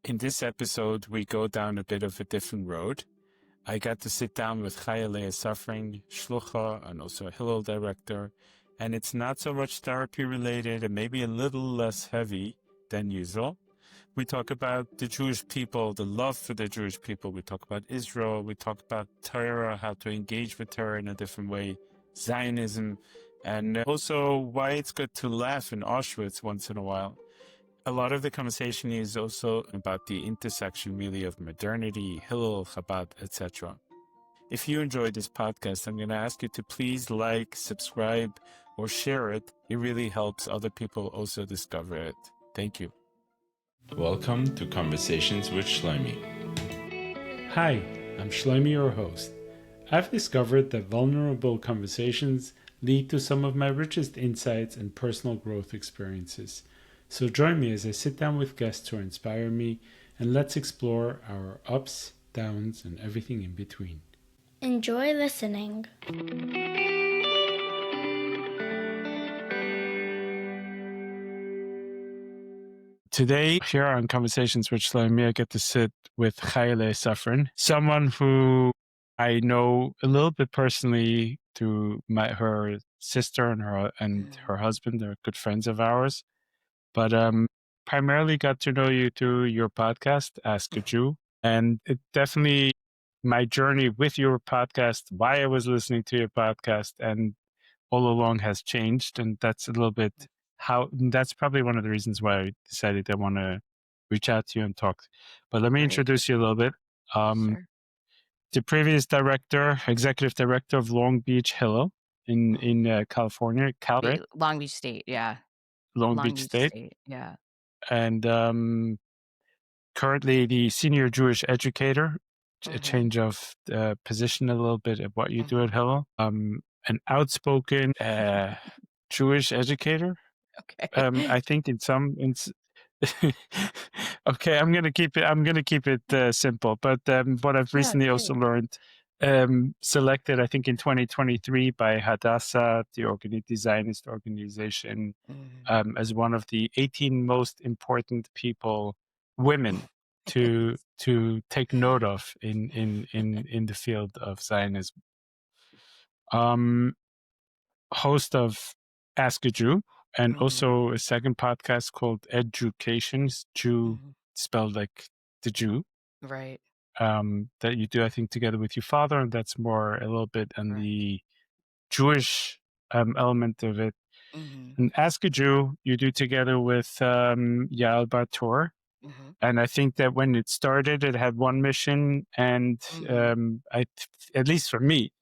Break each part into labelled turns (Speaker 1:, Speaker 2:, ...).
Speaker 1: In this episode, we go down a bit of a different road. I got to sit down with Chaya Leah Sufrin, Shlucha, and also a Hillel director, and it's not so much therapy related and maybe a little less heavy than usual. We talk about the Jewish people, the love for the Jewish people. We talk about Israel. We talk about Torah, how to engage with Torah in a different way, Zionism, and also why it's good to laugh in Auschwitz once in a while. A lot of the conversation is also about the intersection really of modernity, Hillel, Chabad, etc. If you enjoyed this podcast, I'm going to ask you to please like, subscribe, or share it. It really helps other people also discover it. Thank you. Welcome to Conversations with Shloimie. Hi, I'm Shloimie, your host. I've discovered that vulnerable conversations lead to some of my richest insights and personal growth experiences. So join me as I sit down with guests who inspire me, and let's explore our ups, downs, and everything in between.
Speaker 2: Enjoy listening.
Speaker 1: Today, here on Conversations with Shloimie, I get to sit with Chaya Leah Sufrin, someone who I know a little bit personally through her sister and her husband. They're good friends of ours. But primarily got to know you through your podcast, Ask a Jew. And it definitely, my journey with your podcast, why I was listening to your podcast and all along has changed. And that's a little bit that's probably one of the reasons why I decided I want to reach out to you and talk. But let me introduce you a little bit.
Speaker 3: Sure.
Speaker 1: The previous executive director of Long Beach Hillel in California,
Speaker 3: Long Beach State, yeah.
Speaker 1: Long Beach State.
Speaker 3: Yeah.
Speaker 1: And currently the senior Jewish educator, a change of position a little bit of what you do at Hillel. An outspoken Jewish educator.
Speaker 3: Okay.
Speaker 1: I think okay, I'm gonna keep it simple. But what I've recently also learned, selected I think in 2023 by Hadassah, the Zionist organization, as one of the 18 most important women to take note of in the field of Zionism. Host of Ask a Jew, and also a second podcast called Educations, Jew spelled like the Jew.
Speaker 3: Right.
Speaker 1: That you do, I think, together with your father, and that's more a little bit on the Jewish element of it. And Ask a Jew, you do together with Yael Bar-Tor. And I think that when it started, it had one mission, and at least for me,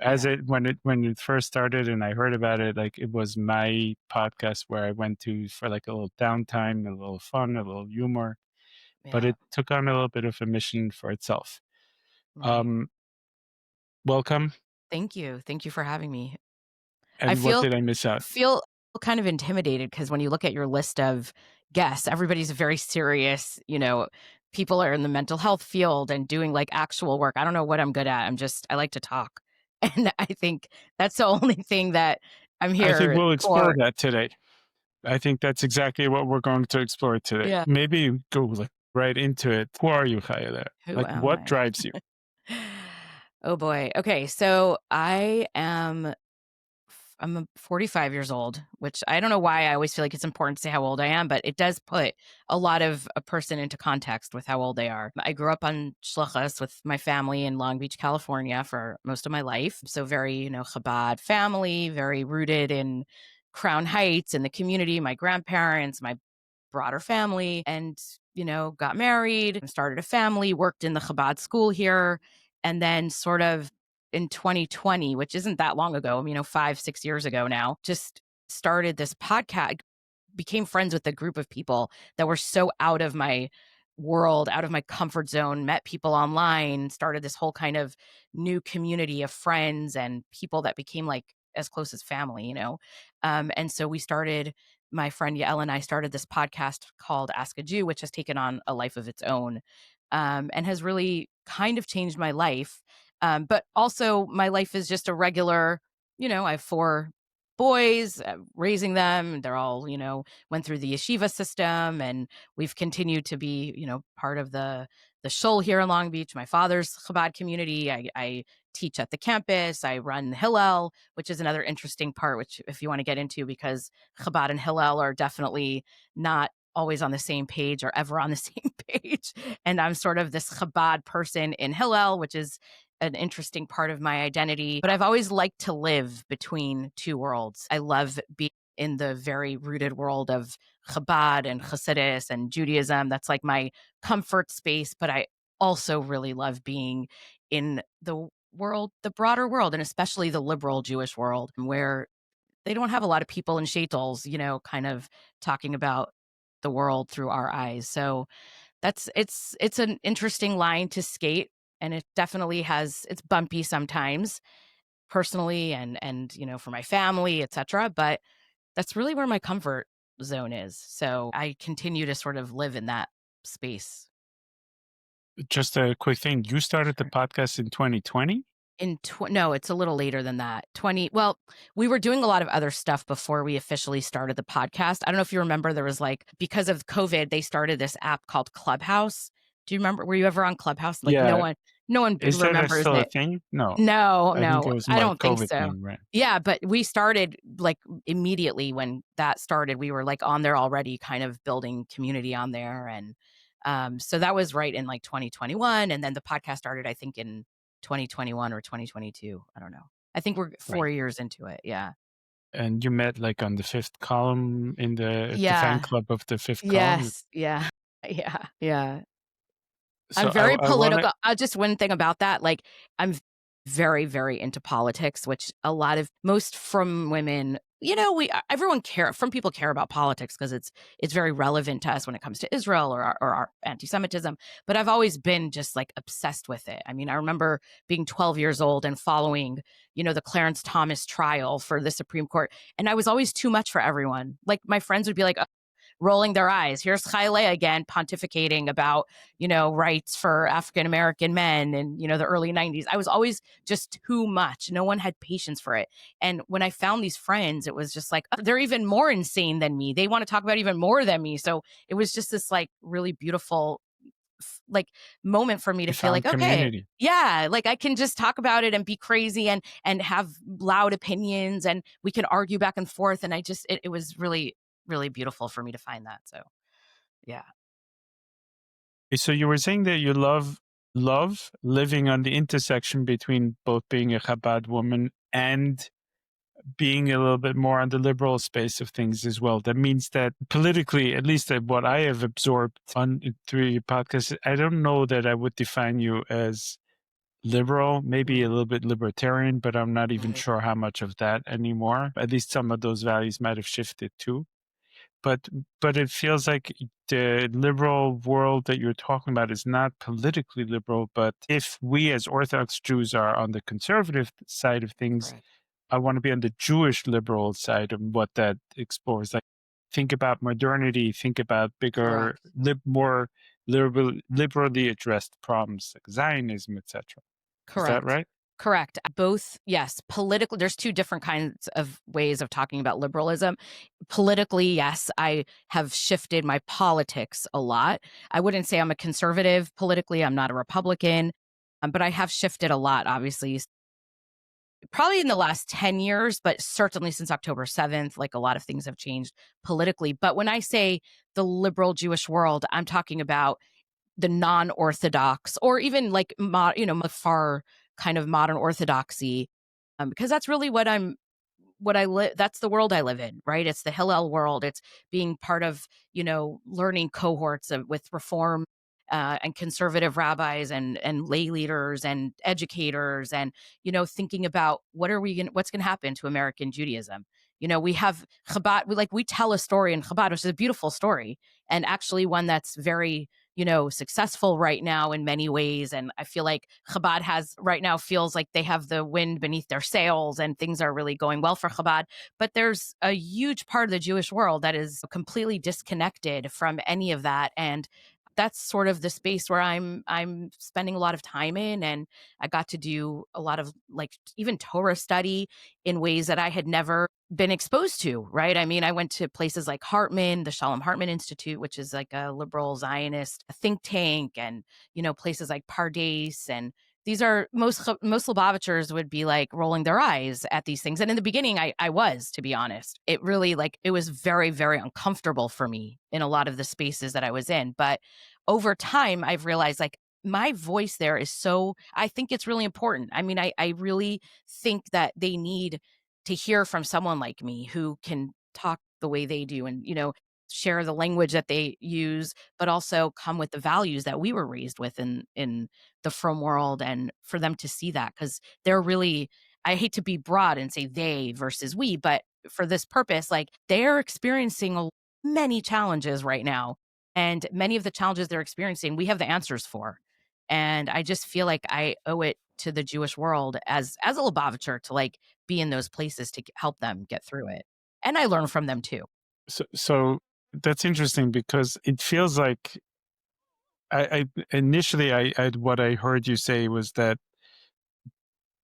Speaker 1: when it first started and I heard about it, like it was my podcast where I went to for like a little downtime, a little fun, a little humor, but it took on a little bit of a mission for itself. Welcome.
Speaker 3: Thank you for having me.
Speaker 1: And what did I miss out?
Speaker 3: Feel kind of intimidated because when you look at your list of guests, everybody's very serious, people are in the mental health field and doing like actual work. I don't know what I'm good at. I like to talk. And I think that's the only thing that I'm here.
Speaker 1: I think we'll explore that today. I think that's exactly what we're going to explore today.
Speaker 3: Yeah.
Speaker 1: Maybe go right into it. Who are you, Chaya Leah? What drives you?
Speaker 3: Oh boy. Okay, so I'm 45 years old, which I don't know why I always feel like it's important to say how old I am, but it does put a lot of a person into context with how old they are. I grew up on Shluchas with my family in Long Beach, California for most of my life. So very, Chabad family, very rooted in Crown Heights and the community, my grandparents, my broader family, and, got married, started a family, worked in the Chabad school here, and then sort of in 2020, which isn't that long ago, 5-6 years ago now, just started this podcast, became friends with a group of people that were so out of my world, out of my comfort zone, met people online, started this whole kind of new community of friends and people that became like as close as family, and so my friend Yael and I started this podcast called Ask a Jew, which has taken on a life of its own, and has really kind of changed my life. But also my life is just a regular, I have 4 boys, raising them. They're all, went through the yeshiva system, and we've continued to be, part of the shul here in Long Beach, my father's Chabad community. I teach at the campus. I run Hillel, which is another interesting part, which if you want to get into, because Chabad and Hillel are definitely not always on the same page or ever on the same page. And I'm sort of this Chabad person in Hillel, which is an interesting part of my identity. But I've always liked to live between two worlds. I love being in the very rooted world of Chabad and Hasidus and Judaism. That's like my comfort space. But I also really love being in the world, the broader world, and especially the liberal Jewish world, where they don't have a lot of people in shaittels, kind of talking about the world through our eyes. So it's an interesting line to skate, and it definitely it's bumpy sometimes personally and for my family, etc. But that's really where my comfort zone is. So I continue to sort of live in that space.
Speaker 1: Just a quick thing. You started the podcast in 2020?
Speaker 3: No, it's a little later than that. Well, we were doing a lot of other stuff before we officially started the podcast. I don't know if you remember, there was because of COVID, they started this app called Clubhouse. Do you remember? Were you ever on Clubhouse?
Speaker 1: Yeah.
Speaker 3: No one
Speaker 1: Is that
Speaker 3: remembers
Speaker 1: still a
Speaker 3: it.
Speaker 1: thing? No.
Speaker 3: No,
Speaker 1: I think it was more
Speaker 3: I don't think
Speaker 1: COVID
Speaker 3: so.
Speaker 1: thing, right?
Speaker 3: Yeah, but we started immediately when that started. We were on there already, kind of building community on there, and so that was right in 2021, and then the podcast started, I think, in 2021 or 2022. I don't know. I think we're 4 years into it. Yeah.
Speaker 1: And you met on the fifth column in the fan club of the fifth column?
Speaker 3: Yes. Yeah. Yeah.
Speaker 1: So
Speaker 3: I'm very
Speaker 1: I want
Speaker 3: political. Just one thing about that, I'm very, very into politics, which most from women, from people care about politics because it's very relevant to us when it comes to Israel or our anti-Semitism. But I've always been just obsessed with it. I mean, I remember being 12 years old and following, the Clarence Thomas trial for the Supreme Court. And I was always too much for everyone. My friends would be rolling their eyes. Here's Chaya Leah again pontificating about, rights for African-American men in, the early 90s. I was always just too much. No one had patience for it. And when I found these friends, it was just they're even more insane than me. They want to talk about even more than me. So it was just this really beautiful moment for me to feel okay,
Speaker 1: community.
Speaker 3: yeah, I can just talk about it and be crazy and have loud opinions, and we can argue back and forth. And it was really, really beautiful for me to find that. So, yeah.
Speaker 1: So you were saying that you love living on the intersection between both being a Chabad woman and being a little bit more on the liberal space of things as well. That means that politically, at least what I have absorbed through your podcast, I don't know that I would define you as liberal, maybe a little bit libertarian, but I'm not even sure how much of that anymore. At least some of those values might have shifted too. But it feels like the liberal world that you're talking about is not politically liberal. But if we as Orthodox Jews are on the conservative side of things,
Speaker 3: Right.
Speaker 1: I want to be on the Jewish liberal side of what that explores. Think about modernity, think about bigger, more liberally addressed problems like Zionism, etc. Is that right?
Speaker 3: Correct. Both, yes. Politically, there's two different kinds of ways of talking about liberalism. Politically, yes, I have shifted my politics a lot. I wouldn't say I'm a conservative politically. I'm not a Republican, but I have shifted a lot, obviously, probably in the last 10 years, but certainly since October 7th, a lot of things have changed politically. But when I say the liberal Jewish world, I'm talking about the non-Orthodox, or even far kind of modern Orthodoxy, because that's really what I live. That's the world I live in, right? It's the Hillel world. It's being part of, learning cohorts with Reform and conservative rabbis and lay leaders and educators, and thinking about what's going to happen to American Judaism. We have Chabad. We tell a story in Chabad, which is a beautiful story, and actually one that's very successful right now in many ways. And I feel like Chabad feels like they have the wind beneath their sails and things are really going well for Chabad. But there's a huge part of the Jewish world that is completely disconnected from any of that. And that's sort of the space where I'm spending a lot of time in, and I got to do a lot of like even Torah study in ways that I had never been exposed to, right? I mean, I went to places like Hartman, the Shalom Hartman Institute, which is like a liberal Zionist think tank, and places like Pardes, and these are most Lubavitchers would be like rolling their eyes at these things. And in the beginning, I was, to be honest, it really like it was very, very uncomfortable for me in a lot of the spaces that I was in. But over time, I've realized like my voice there is so, I think it's really important. I mean, I really think that they need to hear from someone like me who can talk the way they do, and, share the language that they use, but also come with the values that we were raised with in the frum world, and for them to see that, because they're really, I hate to be broad and say they versus we, but for this purpose, like they're experiencing many challenges right now, and many of the challenges they're experiencing we have the answers for. And I just feel like I owe it to the Jewish world as a Lubavitcher to like be in those places to help them get through it, and I learn from them too.
Speaker 1: So that's interesting, because it feels like I initially I what I heard you say was that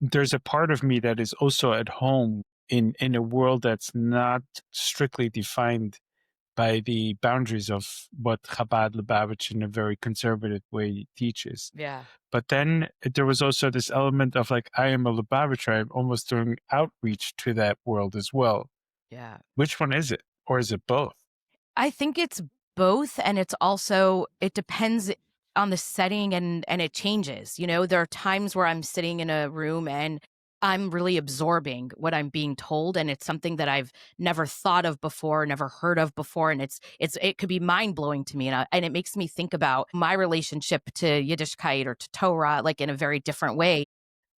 Speaker 1: there's a part of me that is also at home in a world that's not strictly defined by the boundaries of what Chabad Lubavitch in a very conservative way teaches.
Speaker 3: Yeah.
Speaker 1: But then there was also this element of like, I am a Lubavitcher, I'm almost doing outreach to that world as well.
Speaker 3: Yeah.
Speaker 1: Which one is it? Or is it both?
Speaker 3: I think it's both, and it's also, it depends on the setting, and it changes. There are times where I'm sitting in a room and I'm really absorbing what I'm being told, and it's something that I've never thought of before, never heard of before, and it could be mind-blowing to me, and it makes me think about my relationship to Yiddishkeit or to Torah like in a very different way.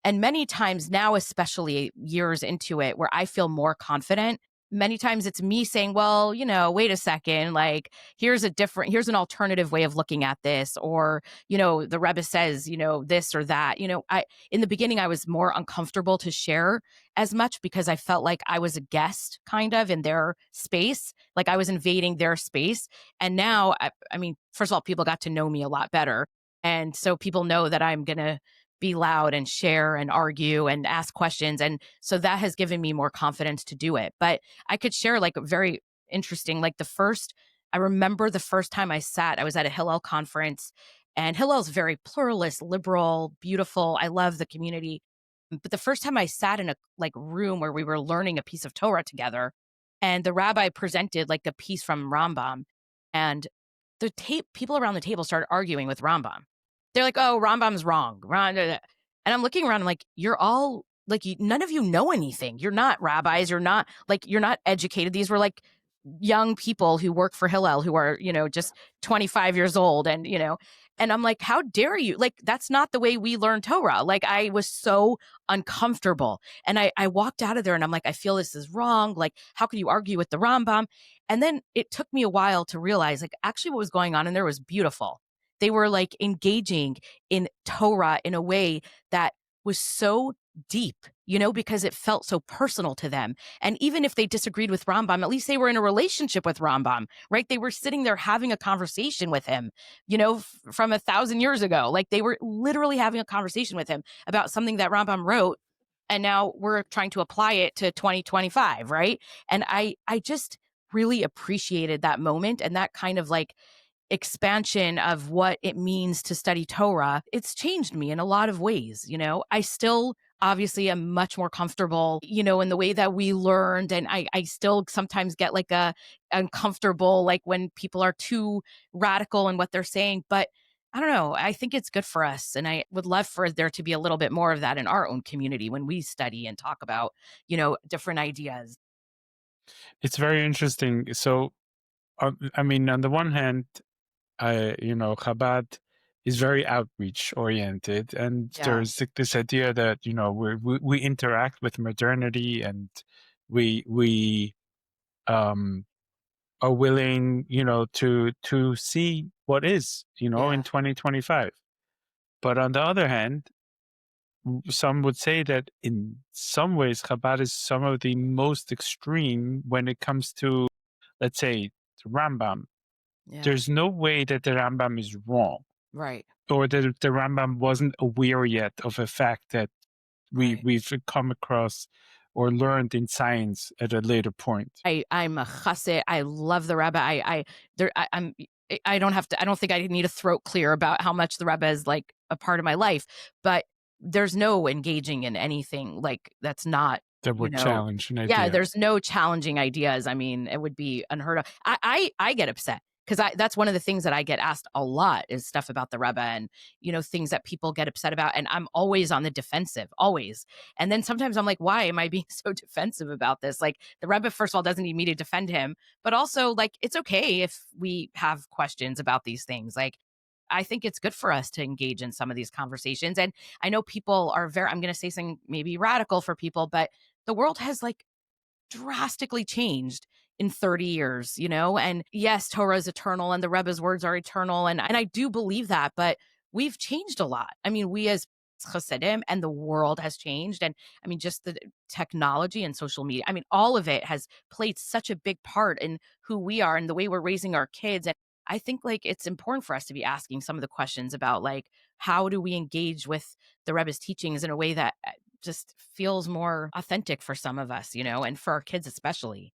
Speaker 3: And many times now, especially years into it, where I feel more confident, many times it's me saying, well, wait a second, like here's an alternative way of looking at this. Or, the Rebbe says, this or that. In the beginning, I was more uncomfortable to share as much because I felt like I was a guest kind of in their space, like I was invading their space. And now, I mean, first of all, people got to know me a lot better. And so people know that I'm going to be loud and share and argue and ask questions. And so that has given me more confidence to do it. But I could share like a very interesting, like I remember the first time I was at a Hillel conference, and Hillel's very pluralist, liberal, beautiful. I love the community. But the first time I sat in a like room where we were learning a piece of Torah together, and the rabbi presented like a piece from Rambam, and the people around the table started arguing with Rambam. They're like, "Oh, Rambam's wrong." And I'm looking around, I'm like, "You're all like, none of you know anything. You're not rabbis. You're not educated." These were like young people who work for Hillel who are, just 25 years old, and I'm like, "How dare you? Like, that's not the way we learn Torah." Like, I was so uncomfortable. And I walked out of there and I'm like, I feel this is wrong. Like, how could you argue with the Rambam? And then it took me a while to realize, like, actually what was going on in there was beautiful. They were like engaging in Torah in a way that was so deep, because it felt so personal to them. And even if they disagreed with Rambam, at least they were in a relationship with Rambam, right? They were sitting there having a conversation with him, from 1,000 years ago. Like, they were literally having a conversation with him about something that Rambam wrote. And now we're trying to apply it to 2025, right? And I just really appreciated that moment, and that kind of like expansion of what it means to study Torah. It's changed me in a lot of ways. I still obviously am much more comfortable, in the way that we learned. And I still sometimes get like a uncomfortable, like when people are too radical in what they're saying. But I don't know. I think it's good for us. And I would love for there to be a little bit more of that in our own community when we study and talk about, different ideas.
Speaker 1: It's very interesting. So, I mean, on the one hand, Chabad is very outreach oriented, and
Speaker 3: Yeah.
Speaker 1: there's like this idea that we interact with modernity, and we are willing to see what is in
Speaker 3: Yeah.
Speaker 1: 2025. But on the other hand, some would say that in some ways Chabad is some of the most extreme when it comes to, let's say, Rambam.
Speaker 3: Yeah.
Speaker 1: there's no way that the Rambam is wrong,
Speaker 3: Right.
Speaker 1: or that the Rambam wasn't aware yet of a fact that
Speaker 3: Right.
Speaker 1: we've come across or learned in science at a later point.
Speaker 3: I'm a chassid. I love the Rebbe. I don't have to. I don't think I need a throat clear about how much the Rebbe is like a part of my life. But there's no engaging in anything like that's not.
Speaker 1: That would challenge an
Speaker 3: Yeah.
Speaker 1: idea.
Speaker 3: There's no challenging ideas. I mean, it would be unheard of. I get upset because that's one of the things that I get asked a lot is stuff about the Rebbe and things that people get upset about, and I'm always on the defensive, always. And then sometimes I'm like, why am I being so defensive about this? Like the Rebbe, first of all, doesn't need me to defend him, but also like it's okay if we have questions about these things. Like I think it's good for us to engage in some of these conversations. And I know people are I'm going to say something maybe radical for people, but the world has like drastically changed in 30 years, and yes, Torah is eternal and the Rebbe's words are eternal. And I do believe that, but we've changed a lot. I mean, we as Chassidim and the world has changed. And I mean, just the technology and social media, I mean, all of it has played such a big part in who we are and the way we're raising our kids. And I think like it's important for us to be asking some of the questions about like, how do we engage with the Rebbe's teachings in a way that just feels more authentic for some of us, and for our kids especially.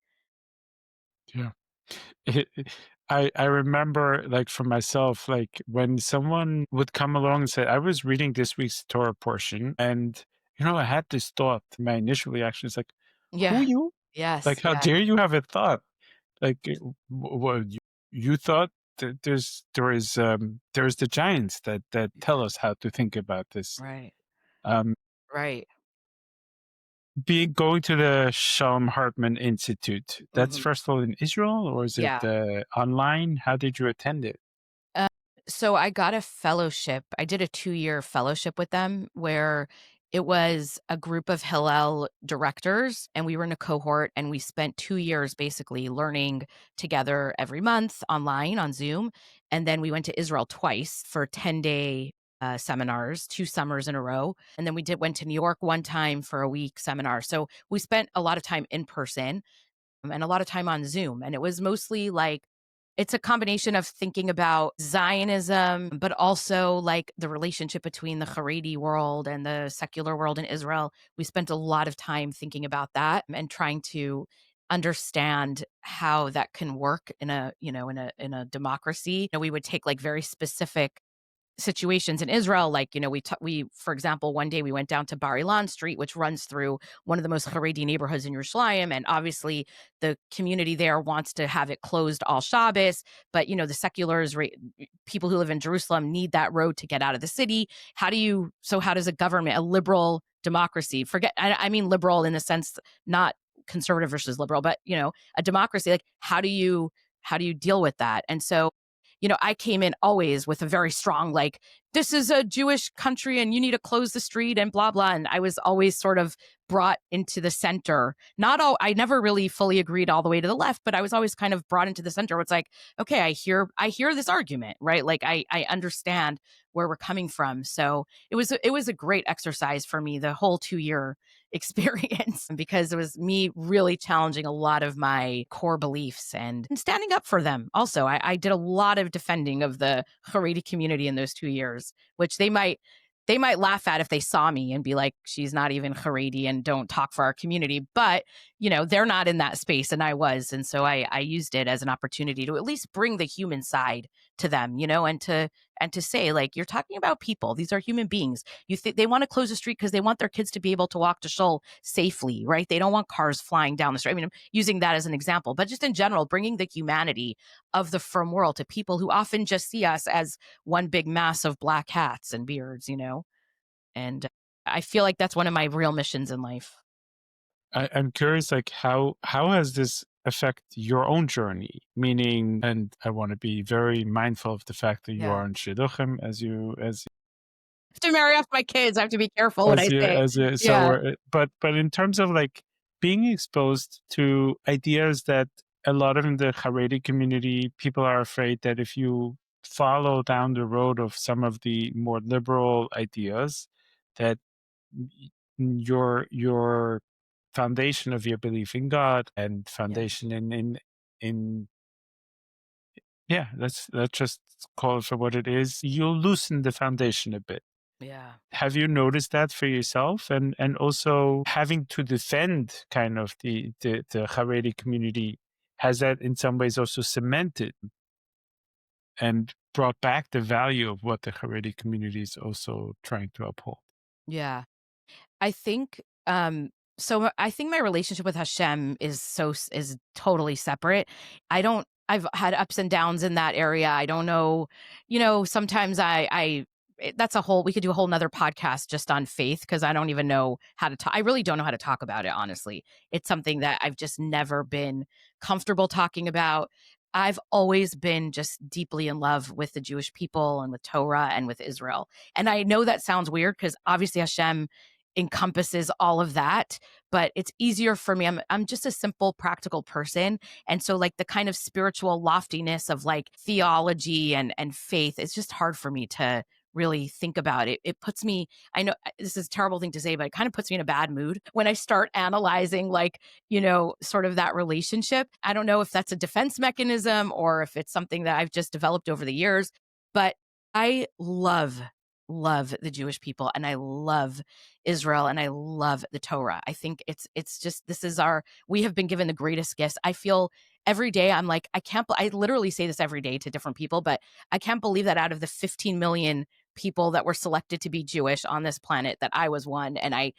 Speaker 1: Yeah. I remember, like, for myself, like, when someone would come along and say, I was reading this week's Torah portion, and, I had this thought. My initial reaction is like, who
Speaker 3: Yeah.
Speaker 1: you?
Speaker 3: Yes.
Speaker 1: Like, how
Speaker 3: Yeah.
Speaker 1: dare you have a thought? Like, what, you thought that there's the giants that tell us how to think about this.
Speaker 3: Right.
Speaker 1: Um,
Speaker 3: Right.
Speaker 1: going to the Shalom Hartman Institute, that's
Speaker 3: Mhm.
Speaker 1: first of all in Israel, or is it
Speaker 3: Yeah.
Speaker 1: online? How did you attend it?
Speaker 3: Uh, so I got a fellowship. I did a 2-year fellowship with them where it was a group of Hillel directors, and we were in a cohort, and we spent 2 years basically learning together every month online on Zoom. And then we went to Israel twice for 10-day seminars, 2 summers in a row. And then we went to New York one time for a week seminar. So we spent a lot of time in person and a lot of time on Zoom. And it was mostly like, it's a combination of thinking about Zionism, but also like the relationship between the Haredi world and the secular world in Israel. We spent a lot of time thinking about that and trying to understand how that can work in a democracy. We would take like very specific situations in Israel. Like, we, for example, one day we went down to Bar Ilan Street, which runs through one of the most Haredi neighborhoods in Yerushalayim. And obviously the community there wants to have it closed all Shabbos, but the seculars, people who live in Jerusalem need that road to get out of the city. How does a government, a liberal democracy, I mean, liberal in the sense, not conservative versus liberal, but a democracy, like how do you deal with that? And so I came in always with a very strong, like, this is a Jewish country and you need to close the street and blah, blah. And I was always sort of brought into the center. I never really fully agreed all the way to the left, but I was always kind of brought into the center where it's like, okay, I hear this argument, right? Like I understand where we're coming from. So it was a great exercise for me, the whole 2-year experience, because it was me really challenging a lot of my core beliefs and standing up for them. Also, I did a lot of defending of the Haredi community in those 2 years, which they might laugh at if they saw me and be like, she's not even Haredi and don't talk for our community. But, they're not in that space and I was. And so I used it as an opportunity to at least bring the human side to them, and to say, like, you're talking about people. These are human beings. You think they want to close the street because they want their kids to be able to walk to shul safely, right? They don't want cars flying down the street. I mean, I'm using that as an example, but just in general, bringing the humanity of the frum world to people who often just see us as one big mass of black hats and beards. And I feel like that's one of my real missions in life.
Speaker 1: I'm curious, like, how has this affect your own journey? Meaning, and I want to be very mindful of the fact that you
Speaker 3: Yeah.
Speaker 1: are in shidduchim,
Speaker 3: I have to marry off my kids. I have to be careful what I say. Yeah.
Speaker 1: but in terms of like being exposed to ideas that a lot of in the Haredi community, people are afraid that if you follow down the road of some of the more liberal ideas, that your foundation of your belief in God and
Speaker 3: Yeah.
Speaker 1: foundation in Yeah, let's just call it for what it is. You'll loosen the foundation a bit.
Speaker 3: Yeah.
Speaker 1: Have you noticed that for yourself? And also having to defend kind of the Haredi community, has that in some ways also cemented and brought back the value of what the Haredi community is also trying to uphold?
Speaker 3: Yeah. I think I think my relationship with Hashem is totally separate. I've had ups and downs in that area. I don't know, sometimes that's we could do a whole nother podcast just on faith because I don't even know how to talk. I really don't know how to talk about it, honestly. It's something that I've just never been comfortable talking about. I've always been just deeply in love with the Jewish people and with Torah and with Israel. And I know that sounds weird because obviously Hashem encompasses all of that, but it's easier for me. I'm just a simple practical person, and so like the kind of spiritual loftiness of like theology and faith, it's just hard for me to really think about it. It puts me, I know this is a terrible thing to say, but it kind of puts me in a bad mood when I start analyzing like, sort of that relationship. I don't know if that's a defense mechanism or if it's something that I've just developed over the years, but I love the Jewish people and I love Israel and I love the Torah. I think it's just we have been given the greatest gifts. I feel every day I'm like I literally say this every day to different people, but I can't believe that out of the 15 million people that were selected to be Jewish on this planet that I was one, and I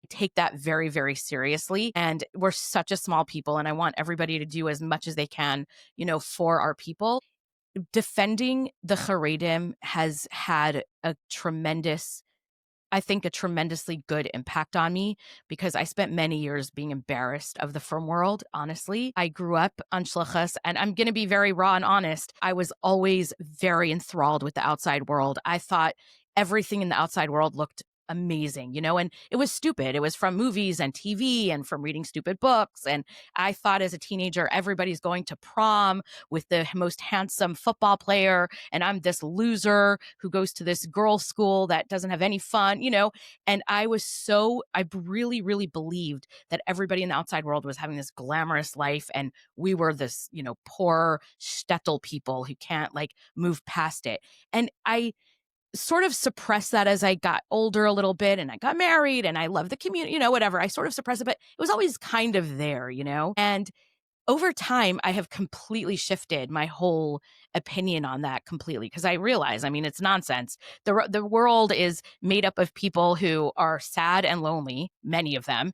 Speaker 3: take that very, very seriously. And we're such a small people and I want everybody to do as much as they can, for our people. Defending the Haredim has had I think, a tremendously good impact on me because I spent many years being embarrassed of the frum world, honestly. I grew up on shluchas, and I'm going to be very raw and honest. I was always very enthralled with the outside world. I thought everything in the outside world looked amazing, and it was stupid. It was from movies and TV and from reading stupid books. And I thought as a teenager, everybody's going to prom with the most handsome football player, and I'm this loser who goes to this girls' school that doesn't have any fun, and I really, really believed that everybody in the outside world was having this glamorous life, and we were this, poor shtetl people who can't like move past it. And I sort of suppressed that as I got older a little bit and I got married and I love the community, whatever. I sort of suppressed it, but it was always kind of there, and over time, I have completely shifted my whole opinion on that completely because I realize, I mean, it's nonsense. The world is made up of people who are sad and lonely, many of them,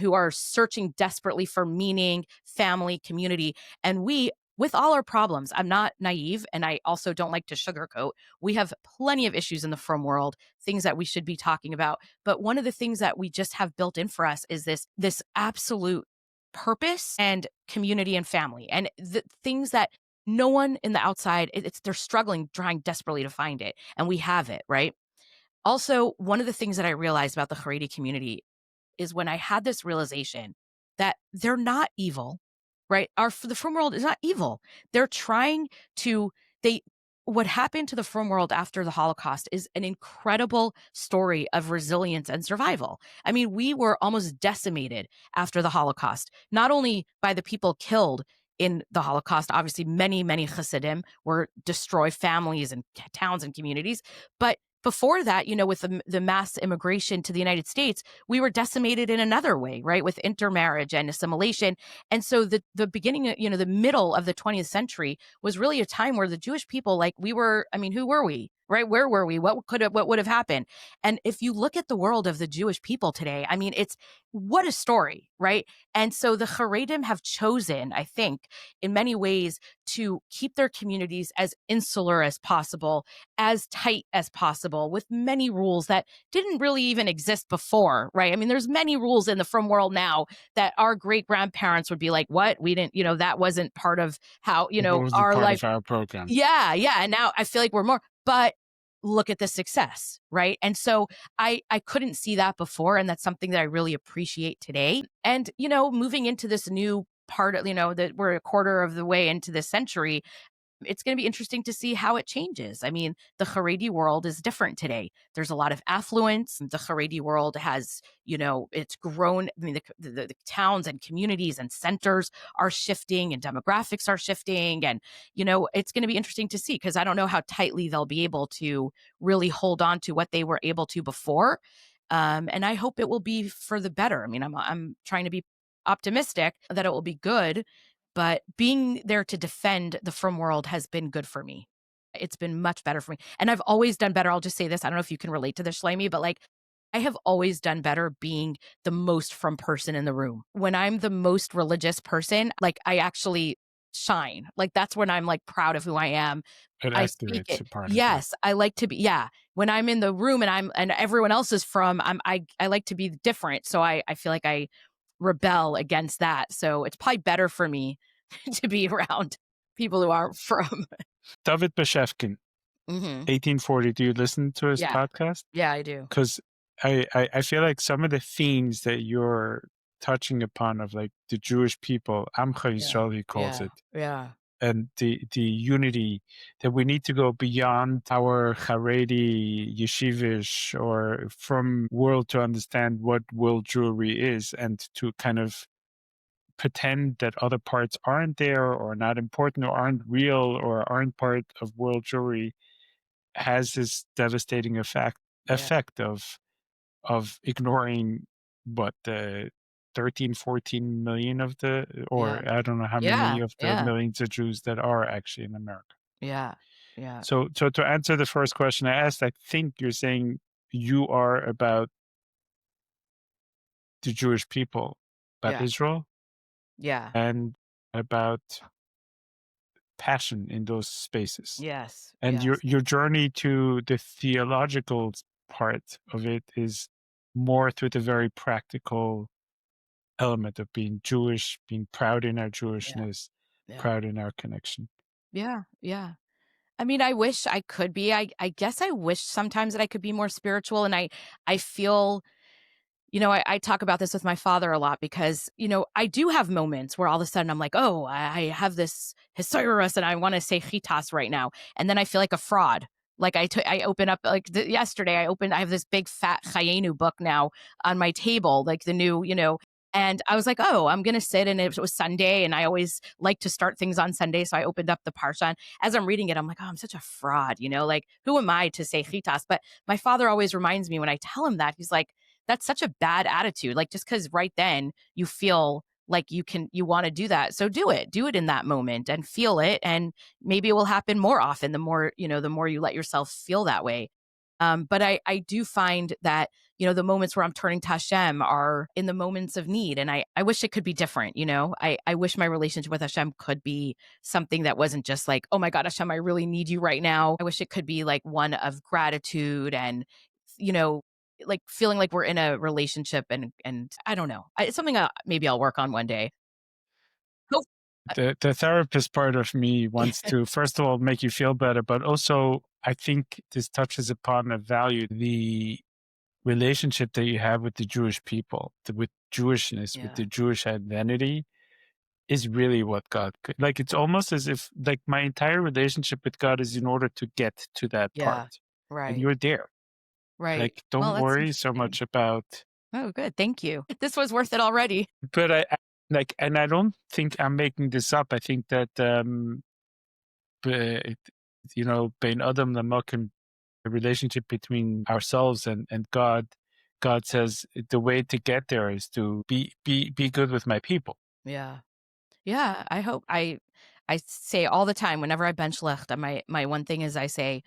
Speaker 3: who are searching desperately for meaning, family, community. And we, with all our problems, I'm not naive and I also don't like to sugarcoat. We have plenty of issues in the frum world, things that we should be talking about. But one of the things that we just have built in for us is this absolute purpose and community and family, and the things that no one in the outside, they're struggling, trying desperately to find it, and we have it, right? Also, one of the things that I realized about the Haredi community is when I had this realization that they're not evil, right? The frum world is not evil. They're trying to, they, what happened to the frum world after the Holocaust is an incredible story of resilience and survival. I mean, we were almost decimated after the Holocaust, not only by the people killed in the Holocaust, obviously many, many Hasidim were destroyed, families and towns and communities, but before that, with the mass immigration to the United States, we were decimated in another way, right? With intermarriage and assimilation. And so the beginning, the middle of the 20th century was really a time where the Jewish people, like who were we? Right? Where were we? What would have happened? And if you look at the world of the Jewish people today, I mean, what a story, right? And so the Haredim have chosen, I think, in many ways to keep their communities as insular as possible, as tight as possible, with many rules that didn't really even exist before, right? I mean, there's many rules in the frum world now that our great grandparents would be like, what? We didn't, that wasn't part of how,
Speaker 1: It wasn't
Speaker 3: our
Speaker 1: part
Speaker 3: life.
Speaker 1: of our program.
Speaker 3: Yeah. And now I feel like we're more, but look at the success, right? And so I couldn't see that before. And that's something that I really appreciate today. And, moving into this new part of, that we're a quarter of the way into this century, It's going to be interesting to see how it changes. I mean, the Haredi world is different today. There's a lot of affluence. The Haredi world has, it's grown. I mean, the towns and communities and centers are shifting and demographics are shifting. And, it's going to be interesting to see, because I don't know how tightly they'll be able to really hold on to what they were able to before. And I hope it will be for the better. I mean, I'm trying to be optimistic that it will be good, but being there to defend the frum world has been good for me. It's been much better for me. And I've always done better. I'll just say this. I don't know if you can relate to this, Shloimie, but like, I have always done better being the most frum person in the room. When I'm the most religious person, like, I actually shine. Like, that's when I'm like proud of who I am.
Speaker 1: It
Speaker 3: I speak
Speaker 1: activates
Speaker 3: it.
Speaker 1: a part of you.
Speaker 3: Yes, I like to be. Yeah, when I'm in the room and everyone else is from, I like to be different. So I feel like I rebel against that. So it's probably better for me to be around people who aren't from.
Speaker 1: David Bashevkin, 1840. Do you listen to his
Speaker 3: Yeah.
Speaker 1: podcast?
Speaker 3: Yeah, I do.
Speaker 1: Because I feel like some of the themes that you're touching upon of like the Jewish people, Amcha Yisrael, he calls it,
Speaker 3: Yeah.
Speaker 1: and the unity, that we need to go beyond our Haredi yeshivish or from world to understand what world Jewry is, and to kind of pretend that other parts aren't there or not important or aren't real or aren't part of world Jewry, has this devastating effect of ignoring what the 13, 14 million of the, or
Speaker 3: Yeah.
Speaker 1: I don't know how many of the
Speaker 3: Yeah.
Speaker 1: millions of Jews that are actually in America.
Speaker 3: Yeah. Yeah.
Speaker 1: So to answer the first question I asked, I think you're saying you are about the Jewish people, about
Speaker 3: Yeah.
Speaker 1: Israel,
Speaker 3: Yeah.
Speaker 1: and about passion in those spaces.
Speaker 3: Yes.
Speaker 1: And
Speaker 3: Yes.
Speaker 1: your journey to the theological part of it is more through the very practical element of being Jewish, being proud in our Jewishness,
Speaker 3: Yeah.
Speaker 1: proud in our connection.
Speaker 3: Yeah. Yeah. I mean, I wish I could be. I guess I wish sometimes that I could be more spiritual. And I feel, I talk about this with my father a lot, because, I do have moments where all of a sudden I'm like, oh, I have this Hisaurus and I want to say chitas right now. And then I feel like a fraud. Like I open up, like yesterday, I have this big fat Chayenu book now on my table, like the new, and I was like, oh, I'm going to sit, and it was Sunday, and I always like to start things on Sunday. So I opened up the Parsha, and as I'm reading it, I'm like, oh, I'm such a fraud, like, who am I to say chitas? But my father always reminds me when I tell him that, he's like, that's such a bad attitude. Like, just because right then you feel like you want to do that. So do it in that moment and feel it. And maybe it will happen more often. The more you let yourself feel that way. But I do find that, the moments where I'm turning to Hashem are in the moments of need. And I wish it could be different. I wish my relationship with Hashem could be something that wasn't just like, oh my God, Hashem, I really need you right now. I wish it could be like one of gratitude and, like feeling like we're in a relationship, and I don't know. It's something maybe I'll work on one day. Hope.
Speaker 1: The therapist part of me wants to, first of all, make you feel better, but also I think this touches upon a value, the relationship that you have with the Jewish people, with Jewishness, with the Jewish identity, is really what God could, like, it's almost as if like my entire relationship with God is in order to get to that part.
Speaker 3: Right.
Speaker 1: And you're there.
Speaker 3: Right.
Speaker 1: Like, don't
Speaker 3: Well, that's
Speaker 1: worry so
Speaker 3: interesting.
Speaker 1: much about.
Speaker 3: Oh, good. Thank you. This was worth it already.
Speaker 1: But I like, and I don't think I'm making this up. I think that Bein Adam Lamokim, the relationship between ourselves and God. God says the way to get there is to be good with my people.
Speaker 3: Yeah. Yeah. I hope I say all the time whenever I bench lift, my one thing is I say,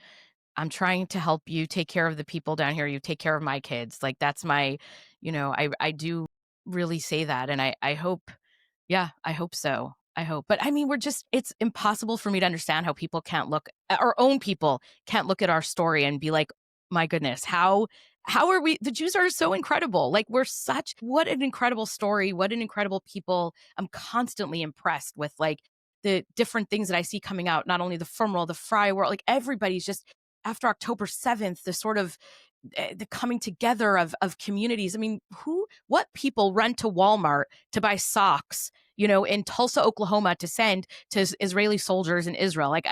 Speaker 3: I'm trying to help you take care of the people down here. You take care of my kids. Like, that's my, I do really say that. And I hope, yeah, I hope so. I hope. But I mean, it's impossible for me to understand how people can't our own people can't look at our story and be like, my goodness, how are we? The Jews are so incredible. Like, what an incredible story. What an incredible people. I'm constantly impressed with like the different things that I see coming out, not only the frum world, the fry world, like everybody's just, after October 7th, the sort of the coming together of communities. I mean, what people run to Walmart to buy socks, in Tulsa, Oklahoma to send to Israeli soldiers in Israel. Like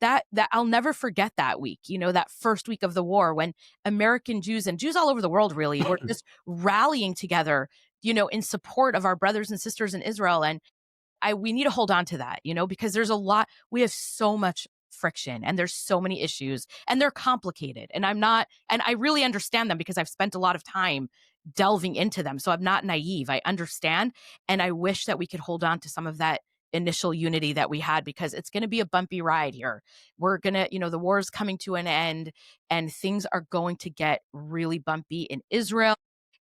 Speaker 3: that I'll never forget that week, that first week of the war when American Jews and Jews all over the world really were just rallying together, in support of our brothers and sisters in Israel. And we need to hold on to that, because we have so much friction and there's so many issues and they're complicated. And I really understand them because I've spent a lot of time delving into them. So I'm not naive. I understand. And I wish that we could hold on to some of that initial unity that we had, because it's going to be a bumpy ride here. We're going to, the war is coming to an end and things are going to get really bumpy in Israel.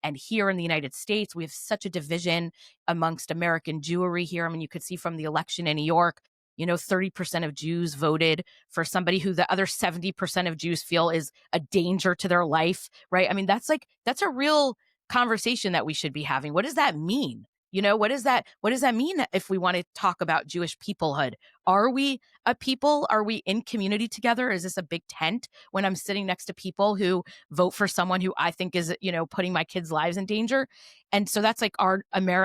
Speaker 3: And here in the United States, we have such a division amongst American Jewry here. I mean, you could see from the election in New York, 30% of Jews voted for somebody who the other 70% of Jews feel is a danger to their life, right? I mean, that's a real conversation that we should be having. What does that mean? What does that mean if we want to talk about Jewish peoplehood? Are we a people? Are we in community together? Is this a big tent when I'm sitting next to people who vote for someone who I think is, putting my kids' lives in danger? And so that's like our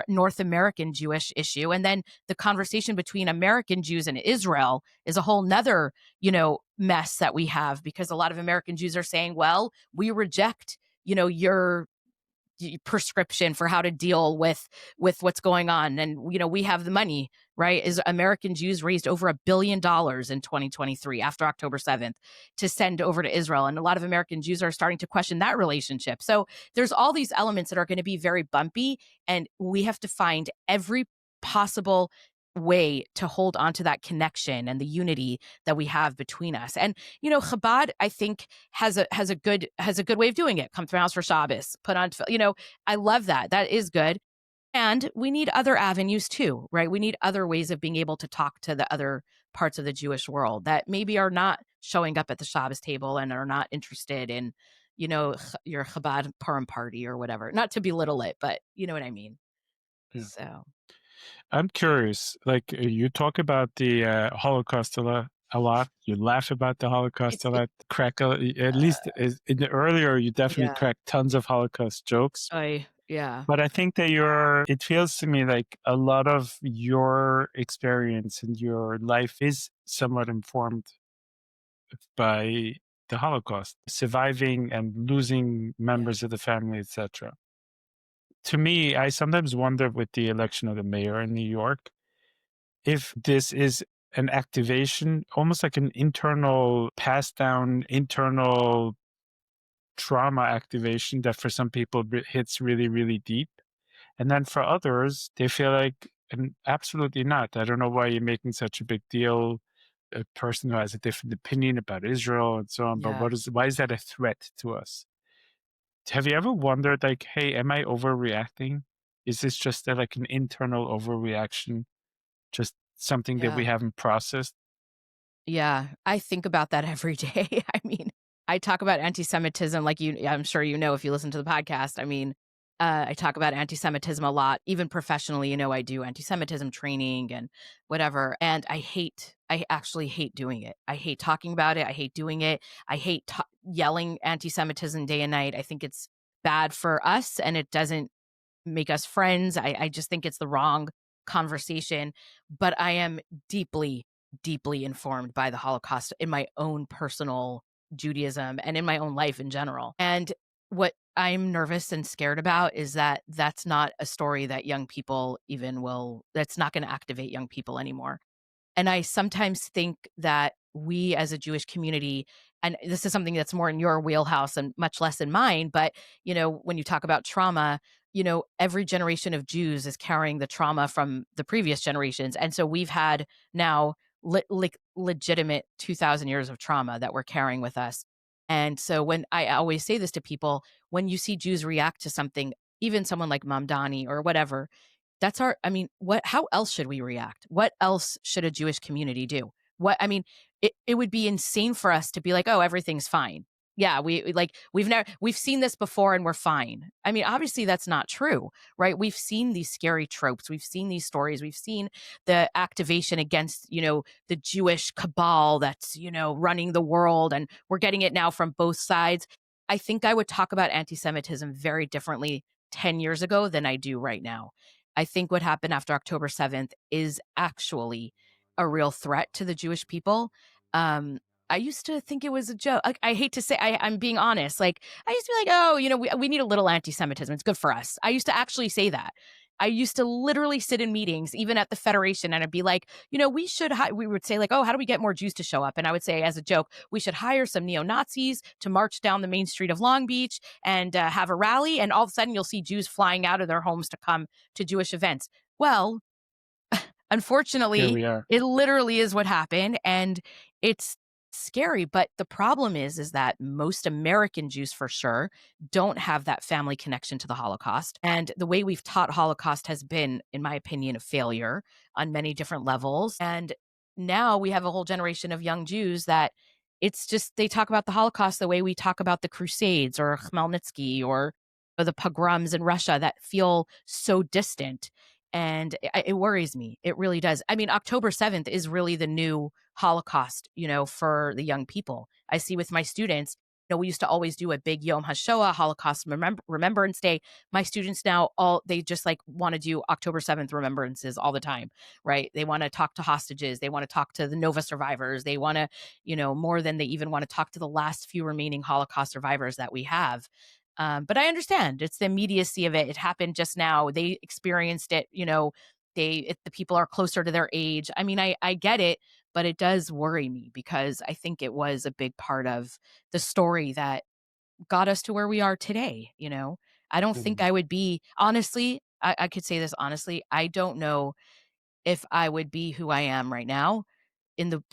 Speaker 3: North American Jewish issue. And then the conversation between American Jews and Israel is a whole nother, mess that we have, because a lot of American Jews are saying, well, we reject, your prescription for how to deal with what's going on. And, we have the money, right? Is American Jews raised over $1 billion in 2023 after October 7th to send over to Israel. And a lot of American Jews are starting to question that relationship. So there's all these elements that are going to be very bumpy, and we have to find every possible way to hold on to that connection and the unity that we have between us. And Chabad, I think, has a good way of doing it. Come to my house for Shabbos, put on, I love that. That is good. And we need other avenues too, right? We need other ways of being able to talk to the other parts of the Jewish world that maybe are not showing up at the Shabbos table and are not interested in, your Chabad Purim party or whatever. Not to belittle it, but you know what I mean.
Speaker 1: Yeah.
Speaker 3: So
Speaker 1: I'm curious, like you talk about the Holocaust a lot. You laugh about the Holocaust a lot. At least in the earlier, you definitely
Speaker 3: yeah.
Speaker 1: crack tons of Holocaust jokes.
Speaker 3: Yeah.
Speaker 1: But I think that it feels to me like a lot of your experience and your life is somewhat informed by the Holocaust, surviving and losing members of the family, etc. To me, I sometimes wonder with the election of the mayor in New York, if this is an activation, almost like an internal pass down, internal trauma activation that for some people hits really, really deep. And then for others, they feel like, and absolutely not. I don't know why you're making such a big deal. A person who has a different opinion about Israel and so on, but
Speaker 3: Yeah.
Speaker 1: why is that a threat to us? Have you ever wondered, like, hey, am I overreacting? Is this just like an internal overreaction? Just something that we
Speaker 3: Yeah.
Speaker 1: haven't processed?
Speaker 3: Yeah, I think about that every day. I mean, I talk about anti-Semitism like I'm sure if you listen to the podcast. I mean, I talk about anti-Semitism a lot, even professionally. I do anti-Semitism training and whatever. And I actually hate doing it. I hate talking about it. I hate doing it. I hate yelling anti-Semitism day and night. I think it's bad for us and it doesn't make us friends. I just think it's the wrong conversation. But I am deeply, deeply informed by the Holocaust in my own personal Judaism and in my own life in general. And what I'm nervous and scared about is that that's not a story that young people that's not going to activate young people anymore. And I sometimes think that we as a Jewish community, and this is something that's more in your wheelhouse and much less in mine, but when you talk about trauma, every generation of Jews is carrying the trauma from the previous generations. And so we've had now legitimate 2,000 years of trauma that we're carrying with us. And so when I always say this to people, when you see Jews react to something, even someone like Mamdani or whatever, how else should we react? What else should a Jewish community do? It would be insane for us to be like, oh, everything's fine. Yeah, we've seen this before and we're fine. I mean, obviously that's not true, right? We've seen these scary tropes. We've seen these stories. We've seen the activation against, the Jewish cabal that's, running the world, and we're getting it now from both sides. I think I would talk about anti-Semitism very differently 10 years ago than I do right now. I think what happened after October 7th is actually a real threat to the Jewish people. I used to think it was a joke. Like, I hate to say, I'm being honest. Like, I used to be like, oh, we need a little anti-Semitism. It's good for us. I used to actually say that. I used to literally sit in meetings, even at the Federation, and I'd be like, we would say like, oh, how do we get more Jews to show up? And I would say as a joke, we should hire some neo-Nazis to march down the main street of Long Beach and have a rally. And all of a sudden you'll see Jews flying out of their homes to come to Jewish events. Well,
Speaker 1: Here
Speaker 3: unfortunately,
Speaker 1: we are.
Speaker 3: it literally is what happened, and it's scary. But the problem is that most American Jews, for sure, don't have that family connection to the Holocaust. And the way we've taught Holocaust has been, in my opinion, a failure on many different levels. And now we have a whole generation of young Jews that it's just they talk about the Holocaust the way we talk about the Crusades or Khmelnytsky or the pogroms in Russia that feel so distant. And it worries me. It really does. I mean, October 7th is really the new Holocaust, for the young people. I see with my students, we used to always do a big Yom HaShoah, Holocaust Remembrance Day. My students now, they just like want to do October 7th remembrances all the time, right? They want to talk to hostages. They want to talk to the Nova survivors. They want to, more than they even want to talk to the last few remaining Holocaust survivors that we have. But I understand it's the immediacy of it. It happened just now. They experienced it, the people are closer to their age. I mean, I get it, but it does worry me because I think it was a big part of the story that got us to where we are today. I don't think I would be, honestly, I could say this honestly, I don't know if I would be who I am right now in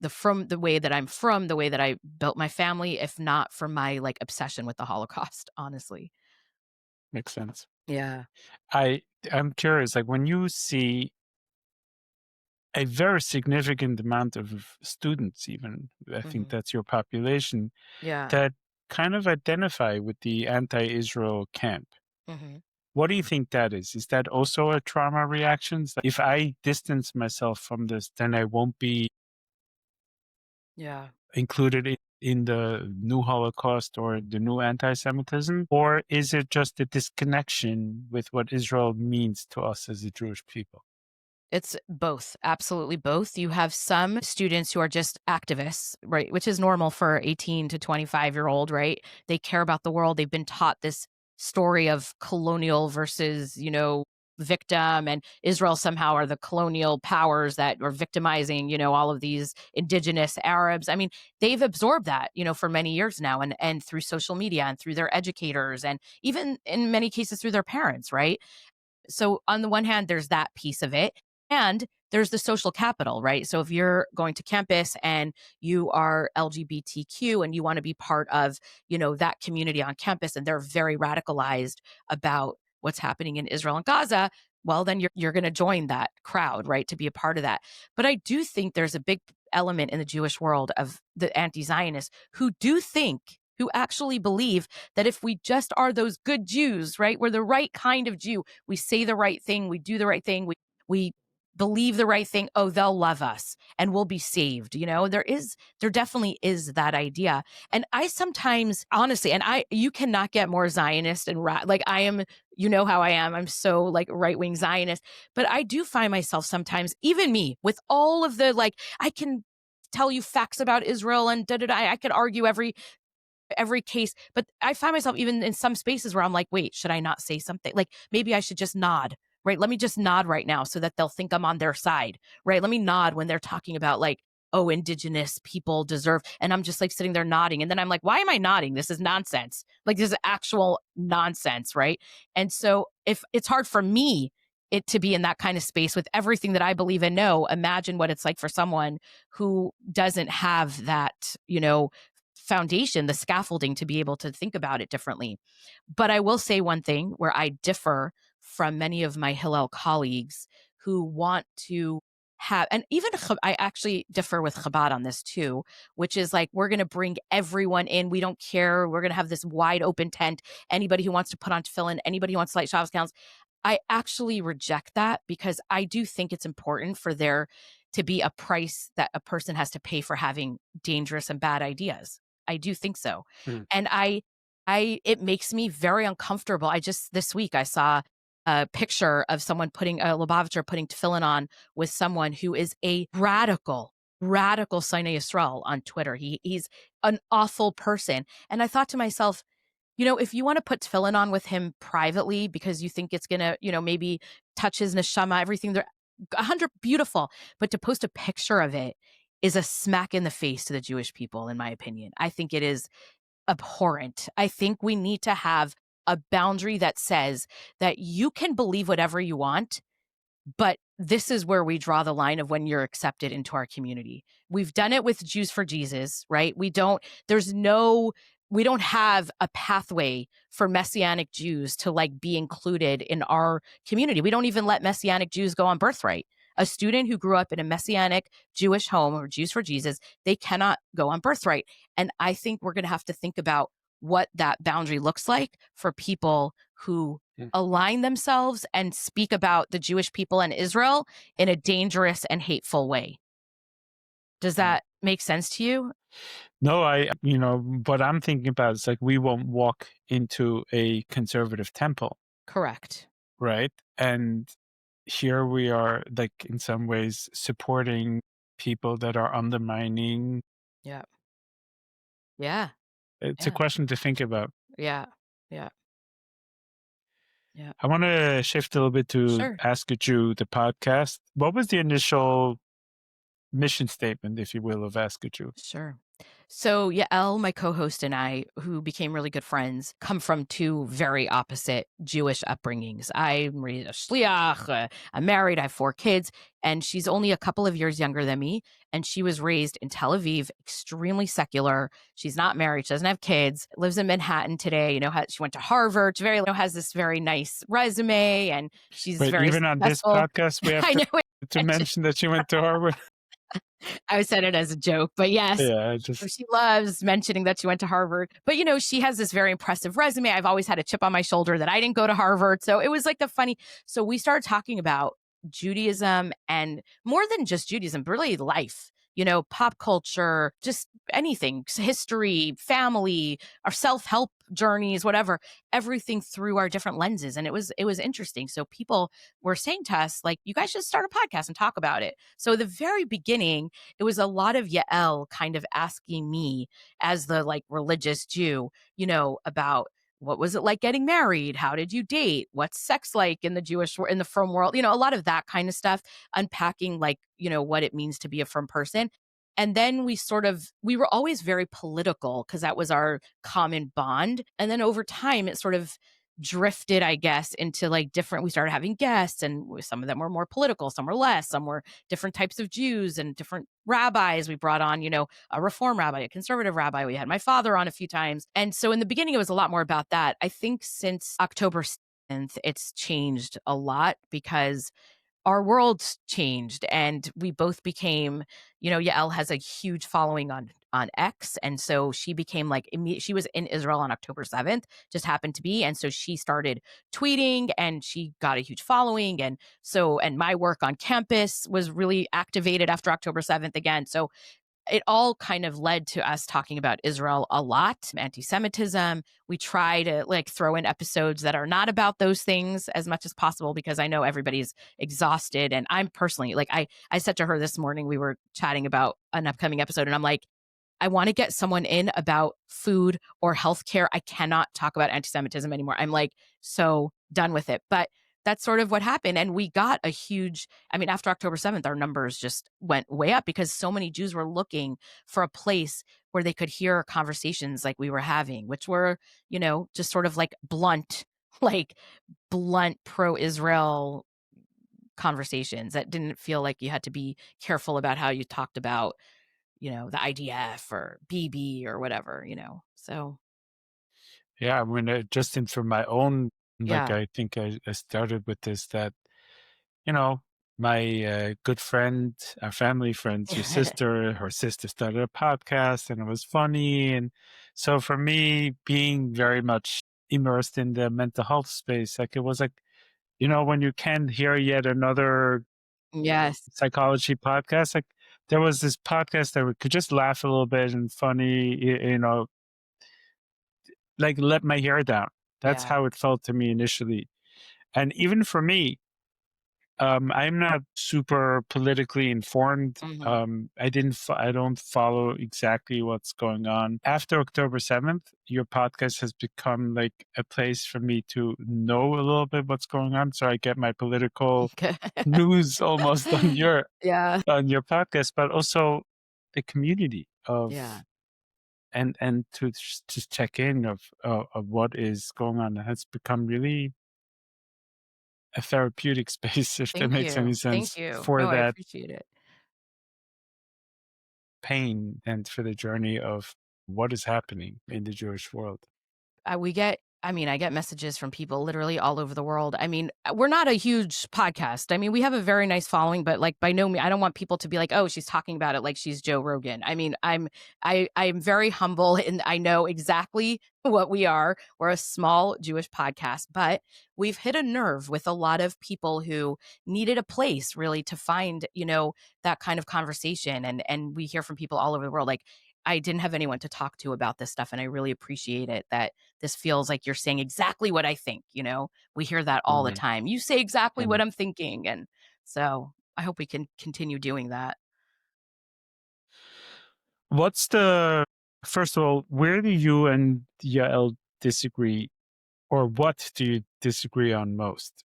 Speaker 3: from the way that I'm from, the way that I built my family, if not for my like obsession with the Holocaust, honestly.
Speaker 1: Makes sense.
Speaker 3: Yeah.
Speaker 1: I'm curious, like when you see a very significant amount of students, even, I think
Speaker 3: Mhm.
Speaker 1: that's your population,
Speaker 3: Yeah.
Speaker 1: that kind of identify with the anti-Israel camp.
Speaker 3: Mhm.
Speaker 1: What do you think that is? Is that also a trauma reaction? If I distance myself from this, then I won't be
Speaker 3: Yeah.
Speaker 1: included in the new Holocaust or the new anti-Semitism? Or is it just a disconnection with what Israel means to us as a Jewish people?
Speaker 3: It's both, absolutely both. You have some students who are just activists, right? Which is normal for 18 to 25-year-old, right? They care about the world. They've been taught this story of colonial versus, victim, and Israel somehow are the colonial powers that are victimizing, all of these indigenous Arabs. I mean, they've absorbed that, for many years now, and through social media and through their educators and even in many cases through their parents, right? So on the one hand, there's that piece of it. And there's the social capital, right? So if you're going to campus and you are LGBTQ and you want to be part of, that community on campus and they're very radicalized about what's happening in Israel and Gaza, well, then you're going to join that crowd, right? To be a part of that. But I do think there's a big element in the Jewish world of the anti-Zionists who actually believe that if we just are those good Jews, right? We're the right kind of Jew. We say the right thing. We do the right thing. We believe the right thing. Oh, they'll love us and we'll be saved. There definitely is that idea. And I sometimes, honestly, you cannot get more Zionist and like I am, how I am. I'm so like right-wing Zionist, but I do find myself sometimes, even me, with all of the, like, I can tell you facts about Israel and I could argue every case, but I find myself even in some spaces where I'm like, wait, should I not say something? Like maybe I should just nod, right? Let me just nod right now so that they'll think I'm on their side, right? Let me nod when they're talking about like, oh, indigenous people deserve, and I'm just like sitting there nodding. And then I'm like, why am I nodding? This is nonsense. Like this is actual nonsense, right? And so if it's hard for me it to be in that kind of space with everything that I believe and know, imagine what it's like for someone who doesn't have that, foundation, the scaffolding to be able to think about it differently. But I will say one thing where I differ from many of my Hillel colleagues who want to have, and even I actually differ with Chabad on this too, which is like, we're going to bring everyone in. We don't care. We're going to have this wide open tent. Anybody who wants to put on tefillin, anybody who wants to light Shabbos candles. I actually reject that because I do think it's important for there to be a price that a person has to pay for having dangerous and bad ideas. I do think so.
Speaker 1: Mm.
Speaker 3: And it makes me very uncomfortable. This week I saw a picture of someone putting a Lubavitcher putting tefillin on with someone who is a radical Sinai Yisrael on Twitter. He's an awful person. And I thought to myself, if you want to put tefillin on with him privately because you think it's going to, maybe touch his neshama, everything, they're 100 beautiful. But to post a picture of it is a smack in the face to the Jewish people, in my opinion. I think it is abhorrent. I think we need to have a boundary that says that you can believe whatever you want, but this is where we draw the line of when you're accepted into our community. We've done it with Jews for Jesus, right? We don't have a pathway for Messianic Jews to be included in our community. We don't even let Messianic Jews go on birthright. A student who grew up in a Messianic Jewish home or Jews for Jesus, they cannot go on birthright. And I think we're going to have to think about what that boundary looks like for people who align themselves and speak about the Jewish people and Israel in a dangerous and hateful way. Does that make sense to you?
Speaker 1: No, what I'm thinking about is we won't walk into a conservative temple.
Speaker 3: Correct.
Speaker 1: Right. And here we are, in some ways, supporting people that are undermining.
Speaker 3: Yeah. Yeah.
Speaker 1: It's a question to think about.
Speaker 3: Yeah. Yeah. Yeah.
Speaker 1: I want to shift a little bit to Ask a Jew, the podcast. What was the initial mission statement, if you will, of Ask a Jew?
Speaker 3: Sure. So Yael, my co-host, and I, who became really good friends, come from two very opposite Jewish upbringings. I'm a shliach, I'm married, I have 4 kids, and she's only a couple of years younger than me. And she was raised in Tel Aviv, extremely secular. She's not married, she doesn't have kids, lives in Manhattan today. She went to Harvard, has this very nice resume, and she's very
Speaker 1: even
Speaker 3: successful.
Speaker 1: On this podcast, we have to mention that she went to Harvard.
Speaker 3: I said it as a joke, but yes, she loves mentioning that she went to Harvard. But, she has this very impressive resume. I've always had a chip on my shoulder that I didn't go to Harvard. So it was so we started talking about Judaism, and more than just Judaism, really life, pop culture, just anything, history, family, our self-help journeys, whatever, everything through our different lenses. And it was interesting. So people were saying to us, you guys should start a podcast and talk about it. So the very beginning, it was a lot of Yael kind of asking me as the religious Jew, about what was it like getting married? How did you date? What's sex like in the frum world? A lot of that kind of stuff, unpacking what it means to be a frum person. And then we were always very political because that was our common bond. And then over time, it sort of drifted, I guess, into different, we started having guests, and some of them were more political, some were less, some were different types of Jews and different rabbis. We brought on, a reform rabbi, a conservative rabbi. We had my father on a few times. And so in the beginning, it was a lot more about that. I think since October 7th, it's changed a lot because our world's changed, and we both became, Yael has a huge following on X. And so she became she was in Israel on October 7th, just happened to be. And so she started tweeting and she got a huge following. And my work on campus was really activated after October 7th again. So it all kind of led to us talking about Israel a lot, anti-Semitism. We try to throw in episodes that are not about those things as much as possible because I know everybody's exhausted. And I'm personally, I said to her this morning, we were chatting about an upcoming episode, and I'm like, I want to get someone in about food or healthcare. I cannot talk about anti-Semitism anymore. I'm so done with it. But that's sort of what happened. And we got a huge, after October 7th, our numbers just went way up because so many Jews were looking for a place where they could hear conversations like we were having, which were, just sort of blunt pro-Israel conversations that didn't feel like you had to be careful about how you talked about, the IDF or BB or whatever, so.
Speaker 1: Yeah, just from my own, I think I started with this, that, my good friend, our family friends, her sister started a podcast, and it was funny. And so for me, being very much immersed in the mental health space, it was when you can hear yet another psychology podcast, there was this podcast that we could just laugh a little bit and funny, let my hair down. That's how it felt to me initially. And even for me, I'm not super politically informed. I don't follow exactly what's going on. After October 7th, your podcast has become like a place for me to know a little bit what's going on. So I get my political news almost on your
Speaker 3: Yeah.
Speaker 1: podcast, but also the community of
Speaker 3: Yeah.
Speaker 1: and to just check in of what is going on. It has become really a therapeutic space, if that
Speaker 3: Thank
Speaker 1: makes any
Speaker 3: you. Thank
Speaker 1: sense,
Speaker 3: you.
Speaker 1: for
Speaker 3: No, I
Speaker 1: that
Speaker 3: appreciate it.
Speaker 1: pain and for the journey of what is happening in the Jewish world.
Speaker 3: I get messages from people literally all over the world. I mean, we're not a huge podcast. I mean, we have a very nice following, but like by no means, I don't want people to be like, oh, she's talking about it like she's Joe Rogan. I mean, I'm very humble and I know exactly what we are. We're a small Jewish podcast, but we've hit a nerve with a lot of people who needed a place really to find, that kind of conversation. And we hear from people all over the world. Like, I didn't have anyone to talk to about this stuff. And I really appreciate it that this feels like you're saying exactly what I think. We hear that all the
Speaker 1: Mhm.
Speaker 3: time. You say exactly what
Speaker 1: Mhm.
Speaker 3: I'm thinking. And so I hope we can continue doing that.
Speaker 1: First of all, where do you and Yael disagree, or what do you disagree on most?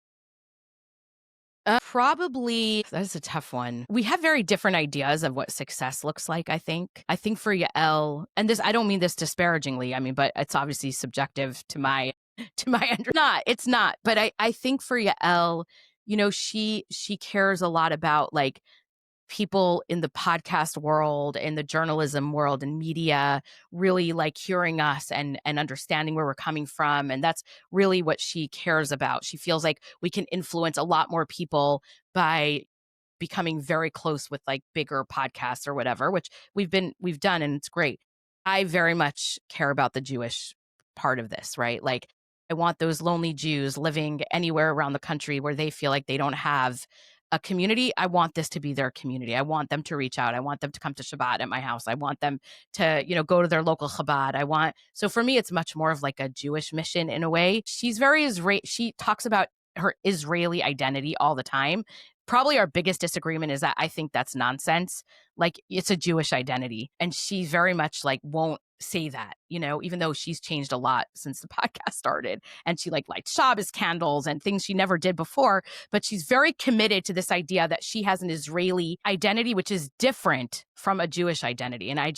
Speaker 3: Probably that's a tough one. We have very different ideas of what success looks like, I think. I think for Yael, and this I don't mean this disparagingly, I mean, but it's obviously subjective to my it's not. But I think for Yael, she cares a lot about like people in the podcast world and the journalism world and media really like hearing us and understanding where we're coming from, and that's really what she cares about. She feels like we can influence a lot more people by becoming very close with like bigger podcasts or whatever, which we've done, and it's great. I very much care about the Jewish part of this, right? Like, I want those lonely Jews living anywhere around the country where they feel like they don't have a community. I want this to be their community. I want them to reach out. I want them to come to Shabbat at my house. I want them to, go to their local Chabad. So for me, it's much more of like a Jewish mission in a way. She's very Israeli. She talks about her Israeli identity all the time. Probably our biggest disagreement is that I think that's nonsense. Like, it's a Jewish identity. And she very much like won't say that, even though she's changed a lot since the podcast started. And she like lights Shabbos candles and things she never did before. But she's very committed to this idea that she has an Israeli identity, which is different from a Jewish identity. And I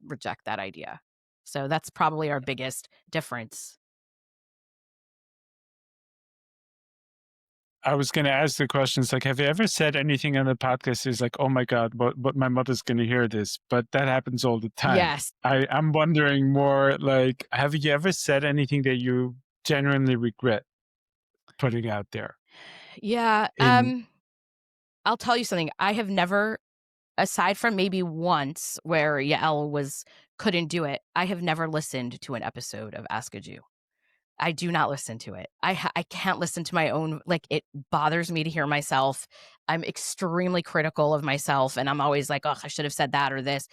Speaker 3: reject that idea. So that's probably our biggest difference.
Speaker 1: I was going to ask the questions like, have you ever said anything on the podcast is like, oh my God, but my mother's going to hear this, but that happens all the time.
Speaker 3: Yes.
Speaker 1: I'm wondering more like, have you ever said anything that you genuinely regret putting out there?
Speaker 3: Yeah. I'll tell you something. I have never, aside from maybe once where Yael couldn't do it, I have never listened to an episode of Ask a Jew. I do not listen to it. I can't listen to my own, like, it bothers me to hear myself. I'm extremely critical of myself, and I'm always like, oh, I should have said that or this.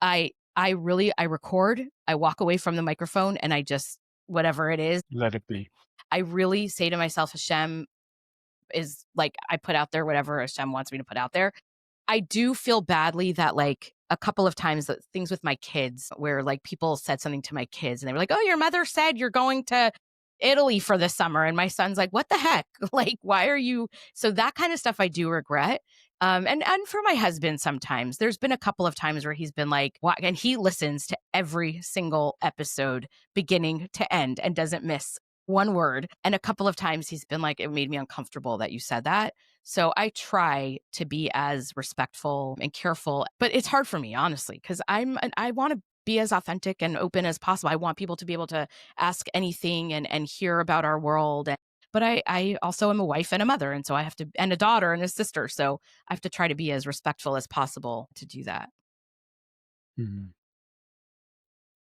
Speaker 3: I record, I walk away from the microphone, and I just, whatever it is,
Speaker 1: Let it be.
Speaker 3: I really say to myself, Hashem is like, I put out there whatever Hashem wants me to put out there. I do feel badly that like a couple of times that things with my kids where like people said something to my kids and they were like, oh, your mother said you're going to Italy for the summer. And my son's like, what the heck? Like, why are you? So that kind of stuff I do regret. And for my husband, sometimes there's been a couple of times where he's been like, what? And he listens to every single episode beginning to end and doesn't miss one word. And a couple of times he's been like, it made me uncomfortable that you said that. So I try to be as respectful and careful, but it's hard for me, honestly, because I want to be as authentic and open as possible. I want people to be able to ask anything and hear about our world. But I also am a wife and a mother. And so I have to, and a daughter and a sister. So I have to try to be as respectful as possible to do that.
Speaker 1: Mm-hmm.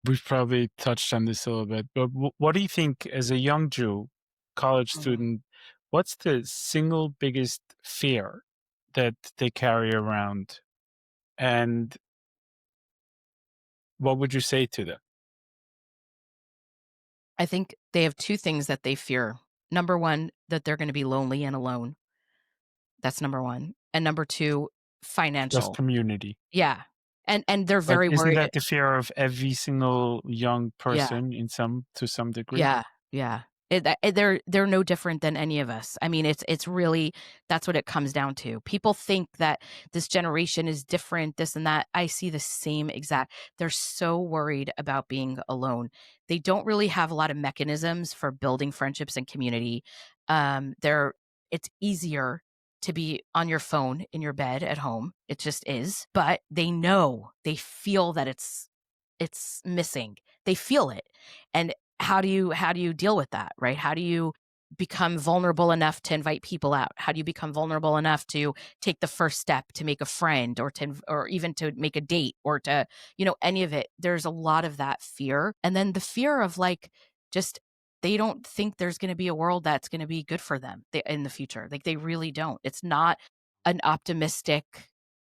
Speaker 1: We've probably touched on this a little bit, but what do you think as a young Jew, college student, what's the single biggest fear that they carry around? And what would you say to them?
Speaker 3: I think they have two things that they fear. Number one, that they're going to be lonely and alone. That's number one. And number two,
Speaker 1: Just
Speaker 3: financial.
Speaker 1: community.
Speaker 3: Yeah. And they're
Speaker 1: But
Speaker 3: very
Speaker 1: isn't
Speaker 3: worried.
Speaker 1: that the fear of every single young
Speaker 3: Yeah.
Speaker 1: person to some degree?
Speaker 3: Yeah. Yeah. They're no different than any of us. I mean, it's really, that's what it comes down to. People think that this generation is different, this and that. I see the same exact. They're so worried about being alone. They don't really have a lot of mechanisms for building friendships and community. It's easier to be on your phone in your bed at home. It just is. But they feel that it's missing. They feel it. And how do you deal with that, right? How do you become vulnerable enough to invite people out? How do you become vulnerable enough to take the first step to make a friend, or even to make a date, or to, any of it? There's a lot of that fear. And then the fear of just, they don't think there's going to be a world that's going to be good for them in the future. Like, they really don't. It's not an optimistic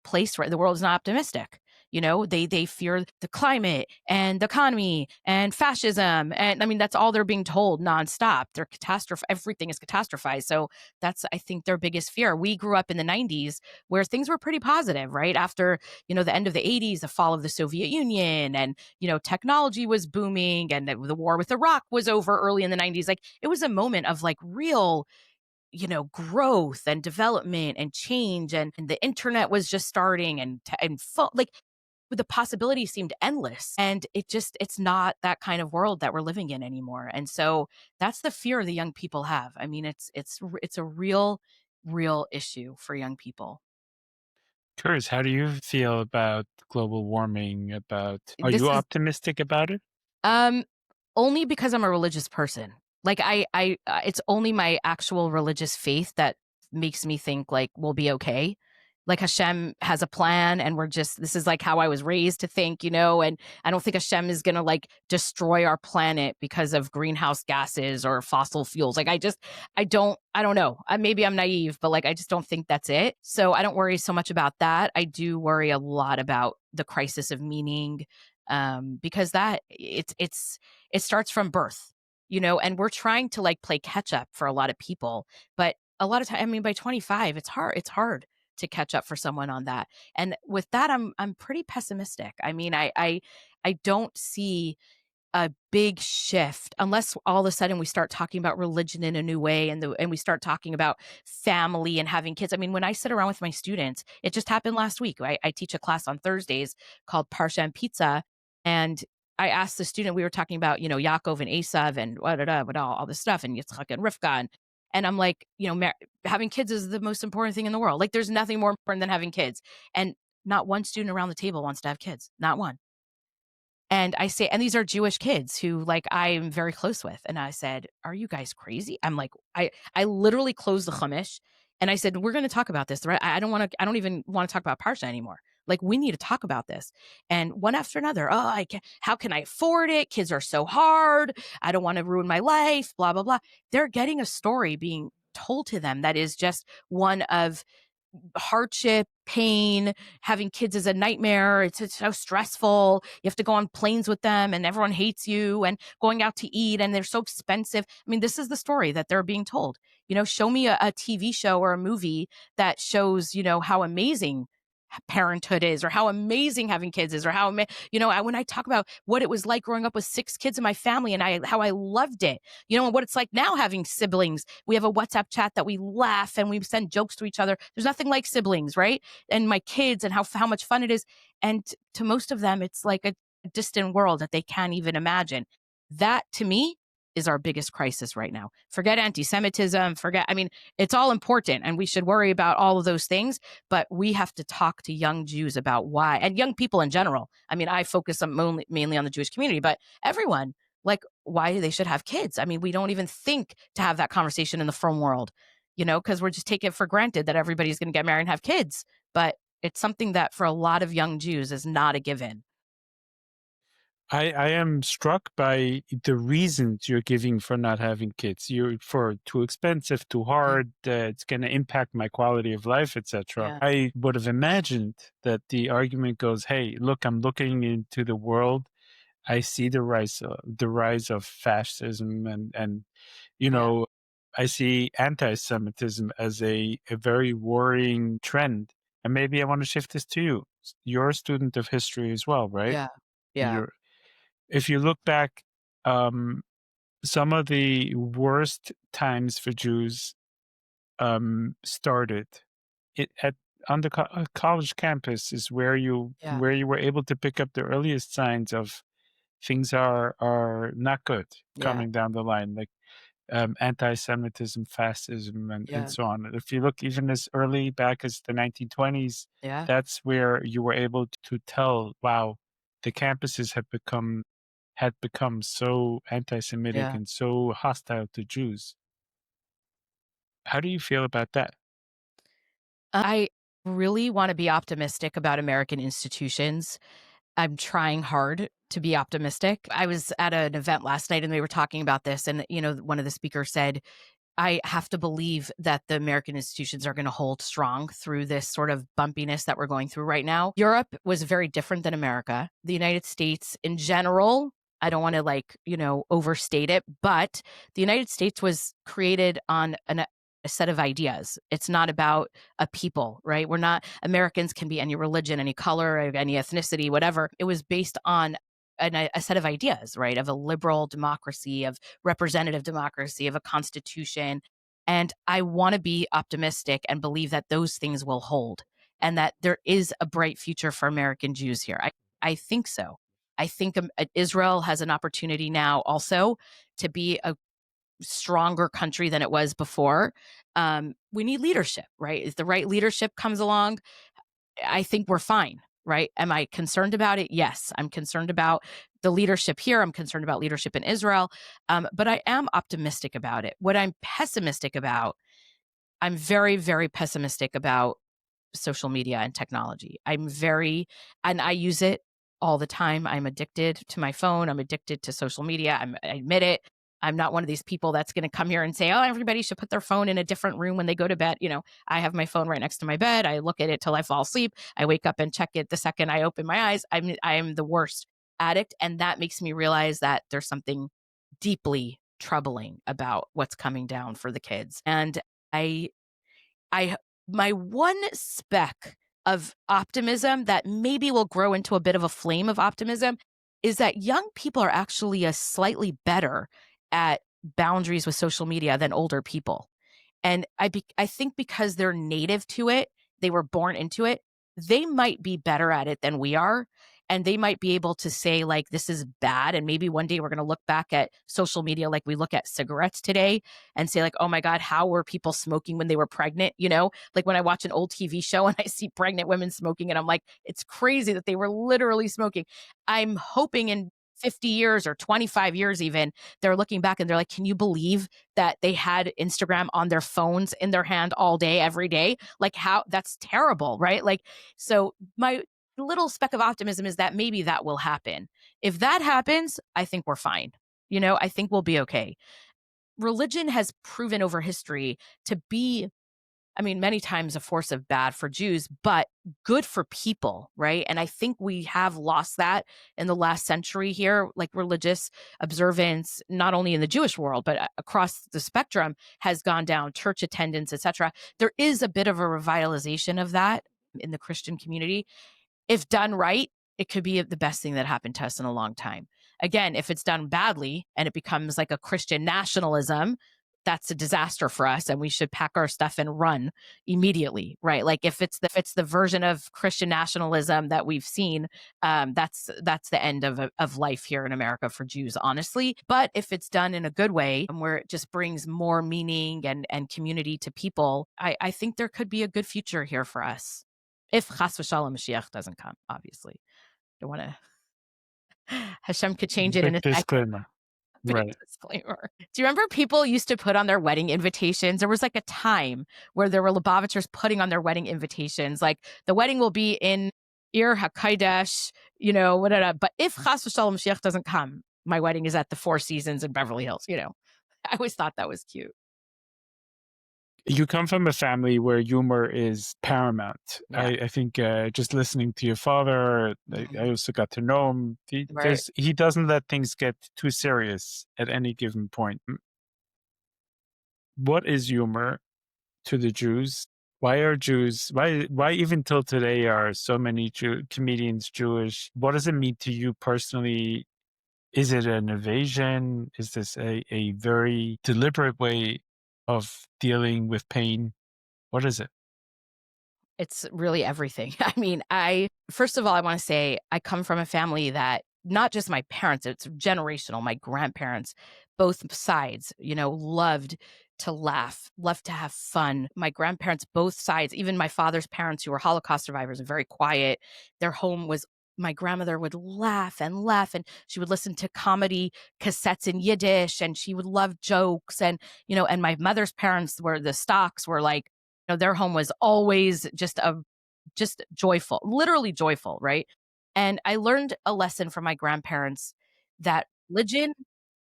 Speaker 3: place, right? The world is not optimistic. They fear the climate and the economy and fascism. And I mean, that's all they're being told nonstop. Everything is catastrophized. So that's, I think, their biggest fear. We grew up in the 90s where things were pretty positive, right? After, the end of the 80s, the fall of the Soviet Union, and, technology was booming, and the war with Iraq was over early in the 90s. Like, it was a moment of real, growth and development and change, and the internet was just starting, and the possibility seemed endless. And it's not that kind of world that we're living in anymore. And so that's the fear the young people have. I mean, it's a real issue for young people.
Speaker 1: Curious, how do you feel about global warming? Are
Speaker 3: This
Speaker 1: you
Speaker 3: is
Speaker 1: optimistic about it?
Speaker 3: Um, only because I'm a religious person. Like, it's only my actual religious faith that makes me think we'll be okay. Like, Hashem has a plan, and this is how I was raised to think, and I don't think Hashem is going to destroy our planet because of greenhouse gases or fossil fuels. I don't know. Maybe I'm naive, but I just don't think that's it. So I don't worry so much about that. I do worry a lot about the crisis of meaning, because it starts from birth, and we're trying to play catch up for a lot of people. But a lot of time, I mean, by 25, it's hard to catch up for someone on that. And with that, I'm pretty pessimistic. I mean, I don't see a big shift unless all of a sudden we start talking about religion in a new way, and we start talking about family and having kids. I mean, when I sit around with my students, it just happened last week. I teach a class on Thursdays called Parsha and Pizza, and I asked the student, we were talking about, Yaakov and Esav and all this stuff, and Yitzchak and Rivka, and I'm like, having kids is the most important thing in the world. Like, there's nothing more important than having kids. And not one student around the table wants to have kids. Not one. And I say, and these are Jewish kids who I am very close with. And I said, are you guys crazy? I'm like, I literally closed the Chumash, and I said, we're going to talk about this. Right? I don't even want to talk about Parsha anymore. We need to talk about this. And one after another, how can I afford it? Kids are so hard. I don't want to ruin my life, blah, blah, blah. They're getting a story being told to them that is just one of hardship, pain. Having kids is a nightmare. It's so stressful. You have to go on planes with them, and everyone hates you, and going out to eat, and they're so expensive. I mean, this is the story that they're being told. Show me a TV show or a movie that shows, how amazing parenthood is, or how amazing having kids is, or when I talk about what it was like growing up with 6 kids in my family, and how I loved it, and what it's like now having siblings. We have a WhatsApp chat that we laugh and we send jokes to each other. There's nothing like siblings, right? And my kids, and how much fun it is. And to most of them, it's like a distant world that they can't even imagine. That, to me, is our biggest crisis right now. Forget anti-Semitism, it's all important, and we should worry about all of those things, but we have to talk to young Jews about why, and young people in general. I mean, I focus mainly on the Jewish community, but everyone, why they should have kids. I mean, we don't even think to have that conversation in the frum world, because we're just taking it for granted that everybody's going to get married and have kids. But it's something that for a lot of young Jews is not a given.
Speaker 1: I am struck by the reasons you're giving for not having kids. You're for too expensive, too hard, it's going to impact my quality of life, etc.
Speaker 3: Yeah.
Speaker 1: I would have imagined that the argument goes, hey, look, I'm looking into the world. I see the rise of fascism, and I see anti-Semitism as a very worrying trend. And maybe I want to shift this to you. You're a student of history as well, right?
Speaker 3: Yeah.
Speaker 1: And
Speaker 3: Yeah.
Speaker 1: if you look back, some of the worst times for Jews started on the college campus is where you
Speaker 3: Yeah.
Speaker 1: were able to pick up the earliest signs of things are not good
Speaker 3: Yeah.
Speaker 1: coming down the line, like anti-Semitism, fascism, and
Speaker 3: Yeah.
Speaker 1: so on. If you look even as early back as the 1920s,
Speaker 3: Yeah.
Speaker 1: that's where you were able to tell, wow, the campuses had become so anti-Semitic
Speaker 3: Yeah.
Speaker 1: and so hostile to Jews. How do you feel about that?
Speaker 3: I really want to be optimistic about American institutions. I'm trying hard to be optimistic. I was at an event last night and they were talking about this. And, one of the speakers said, I have to believe that the American institutions are going to hold strong through this sort of bumpiness that we're going through right now. Europe was very different than America. The United States in general, I don't want to overstate it, but the United States was created on a set of ideas. It's not about a people, right? We're not, Americans can be any religion, any color, any ethnicity, whatever. It was based on a set of ideas, right? Of a liberal democracy, of representative democracy, of a constitution. And I want to be optimistic and believe that those things will hold and that there is a bright future for American Jews here. I think so. I think Israel has an opportunity now also to be a stronger country than it was before. We need leadership, right? If the right leadership comes along, I think we're fine, right? Am I concerned about it? Yes, I'm concerned about the leadership here. I'm concerned about leadership in Israel. But I am optimistic about it. What I'm pessimistic about, I'm very, very pessimistic about social media and technology. And I use it all the time. I'm addicted to my phone. I'm addicted to social media. I admit it. I'm not one of these people that's going to come here and say, oh, everybody should put their phone in a different room when they go to bed. I have my phone right next to my bed. I look at it till I fall asleep. I wake up and check it the second I open my eyes. I am the worst addict. And that makes me realize that there's something deeply troubling about what's coming down for the kids. And I I my one speck of optimism that maybe will grow into a bit of a flame of optimism is that young people are actually a slightly better at boundaries with social media than older people. And I think because they're native to it, they were born into it, they might be better at it than we are. And they might be able to say, like, this is bad. And maybe one day we're going to look back at social media like we look at cigarettes today and say, like, oh my God, how were people smoking when they were pregnant? Like when I watch an old TV show and I see pregnant women smoking, and I'm like, it's crazy that they were literally smoking. I'm hoping in 50 years or 25 years, even, they're looking back and they're like, can you believe that they had Instagram on their phones in their hand all day, every day? Like, how that's terrible, right? Like, so my little speck of optimism is that maybe that will happen. If that happens, I think we're fine. I think we'll be okay. Religion has proven over history to be, many times a force of bad for Jews, but good for people, right? And I think we have lost that in the last century here, like religious observance, not only in the Jewish world, but across the spectrum has gone down, church attendance, etc. There is a bit of a revitalization of that in the Christian community. If done right, it could be the best thing that happened to us in a long time. Again, if it's done badly and it becomes like a Christian nationalism, that's a disaster for us, and we should pack our stuff and run immediately, right? Like if it's the version of Christian nationalism that we've seen, that's the end of life here in America for Jews, honestly. But if it's done in a good way, where it just brings more meaning and community to people, I think there could be a good future here for us. If Chas v'Shalom Mashiach doesn't come, obviously. Don't want to. Hashem could change it in
Speaker 1: Big
Speaker 3: a second.
Speaker 1: disclaimer.
Speaker 3: Big
Speaker 1: Right.
Speaker 3: disclaimer. Do you remember people used to put on their wedding invitations? There was like a time where there were Lubavitchers putting on their wedding invitations, like the wedding will be in Ir HaKodesh, whatever. But if Chas v'Shalom Mashiach doesn't come, my wedding is at the Four Seasons in Beverly Hills. I always thought that was cute.
Speaker 1: You come from a family where humor is paramount.
Speaker 3: Yeah.
Speaker 1: I think just listening to your father, I also got to know him.
Speaker 3: Right.
Speaker 1: He doesn't let things get too serious at any given point. what is humor to the Jews? Why even till today are so many comedians Jewish? What does it mean to you personally? Is it an evasion? Is this a very deliberate way of dealing with pain? What is it?
Speaker 3: It's really everything. I mean, first of all, I want to say I come from a family that not just my parents, it's generational. My grandparents, both sides, loved to laugh, loved to have fun. My grandparents, both sides, even my father's parents who were Holocaust survivors, are very quiet. Their home was, my grandmother would laugh and laugh, and she would listen to comedy cassettes in Yiddish, and she would love jokes. And, and my mother's parents were, the Stocks were like, their home was always just joyful, literally joyful, right? And I learned a lesson from my grandparents that religion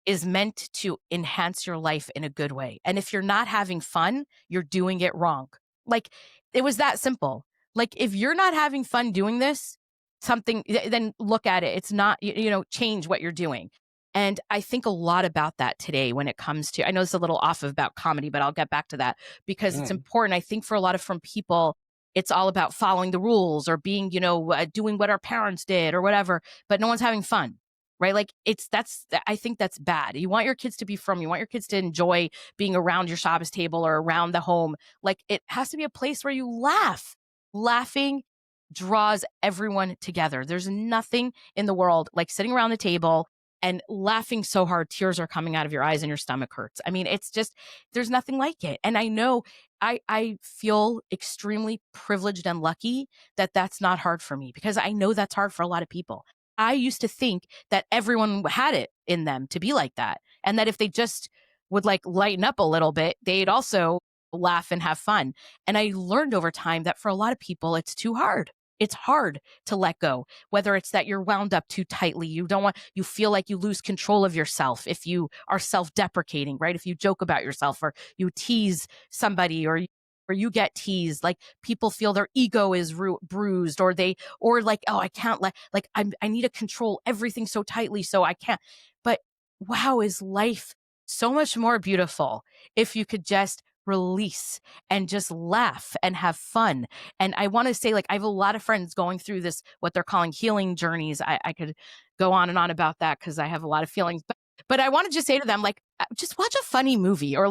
Speaker 3: is meant to enhance your life in a good way. And if you're not having fun, you're doing it wrong. Like, it was that simple. Like, if you're not having fun doing this, then look at it. It's not, change what you're doing. And I think a lot about that today when it comes to, I know it's a little off about comedy, but I'll get back to that because it's important. I think for a lot of from people, it's all about following the rules or being, doing what our parents did or whatever, but no one's having fun. Right? Like I think that's bad. You want your kids to be from, you want your kids to enjoy being around your Shabbos table or around the home. Like, it has to be a place where you laugh. Laughing draws everyone together. There's nothing in the world like sitting around the table and laughing so hard, tears are coming out of your eyes and your stomach hurts. I mean, it's just, there's nothing like it. And I know I feel extremely privileged and lucky that that's not hard for me, because I know that's hard for a lot of people. I used to think that everyone had it in them to be like that. And that if they just would like lighten up a little bit, they'd also laugh and have fun. And I learned over time that for a lot of people, it's too hard. It's hard to let go, whether it's that you're wound up too tightly. You feel like you lose control of yourself if you are self-deprecating, right? If you joke about yourself or you tease somebody or you get teased, like people feel their ego is bruised or like, oh, I can't I need to control everything so tightly. So I can't, but wow, is life so much more beautiful if you could just release and just laugh and have fun. And I want to say, like, I have a lot of friends going through this, what they're calling healing journeys. I could go on and on about that because I have a lot of feelings, but I want to just say to them, like, just watch a funny movie or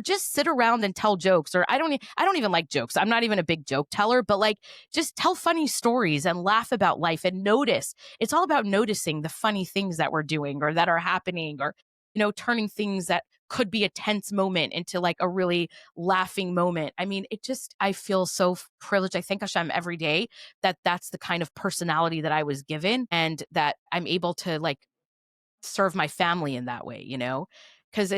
Speaker 3: just sit around and tell jokes. Or I don't even like jokes. I'm not even a big joke teller, but like, just tell funny stories and laugh about life and notice. It's all about noticing the funny things that we're doing or that are happening, or, turning things that could be a tense moment into like a really laughing moment. I mean, I feel so privileged. I thank Hashem every day that that's the kind of personality that I was given and that I'm able to like serve my family in that way, because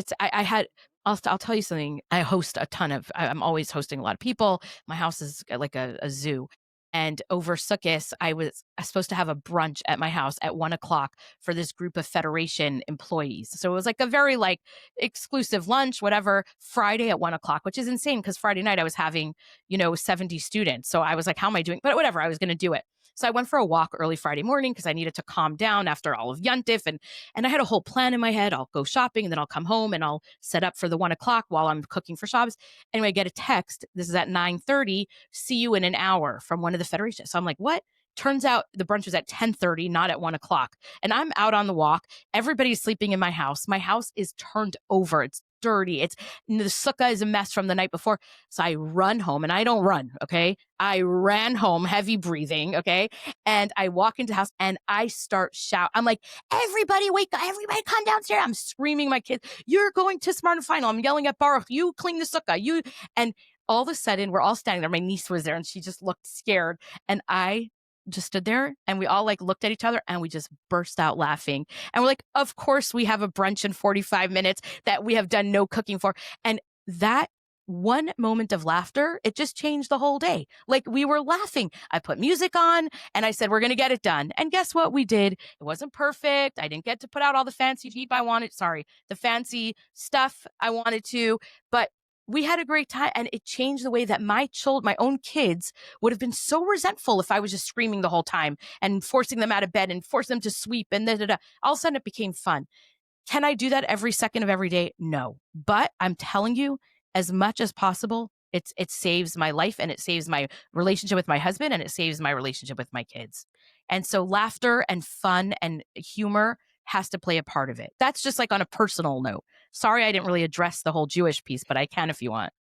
Speaker 3: I'll tell you something. I'm always hosting a lot of people. My house is like a zoo. And over Sukkot, I was supposed to have a brunch at my house at 1:00 for this group of Federation employees. So it was like a very like exclusive lunch, whatever, Friday at 1:00, which is insane because Friday night I was having, 70 students. So I was like, how am I doing? But whatever, I was going to do it. So I went for a walk early Friday morning because I needed to calm down after all of Yontif. And I had a whole plan in my head. I'll go shopping and then I'll come home and I'll set up for the 1:00 while I'm cooking for Shabbos. Anyway, I get a text. This is at 9:30. See you in an hour from one of the Federation. So I'm like, what? Turns out the brunch was at 10:30, not at 1:00. And I'm out on the walk. Everybody's sleeping in my house. My house is turned over. It's dirty. The sukkah is a mess from the night before. So I run home, and I don't run. Okay. I ran home, heavy breathing. Okay. And I walk into the house and I start shouting. I'm like, everybody wake up, everybody come downstairs. I'm screaming my kids, you're going to Smart and Final. I'm yelling at Baruch, you clean the sukkah. And all of a sudden we're all standing there. My niece was there and she just looked scared. And I just stood there and we all like looked at each other and we just burst out laughing. And we're like, of course we have a brunch in 45 minutes that we have done no cooking for. And that one moment of laughter, it just changed the whole day. Like, we were laughing. I put music on and I said, we're going to get it done. And guess what we did? It wasn't perfect. I didn't get to put out all the fancy the fancy stuff I wanted to, but we had a great time, and it changed the way that my own kids would have been so resentful if I was just screaming the whole time and forcing them out of bed and forcing them to sweep and da, da, da. All of a sudden it became fun. Can I do that every second of every day? No. But I'm telling you, as much as possible, it saves my life, and it saves my relationship with my husband, and it saves my relationship with my kids. And so laughter and fun and humor has to play a part of it. That's just like on a personal note. Sorry, I didn't really address the whole Jewish piece, but I can if you want.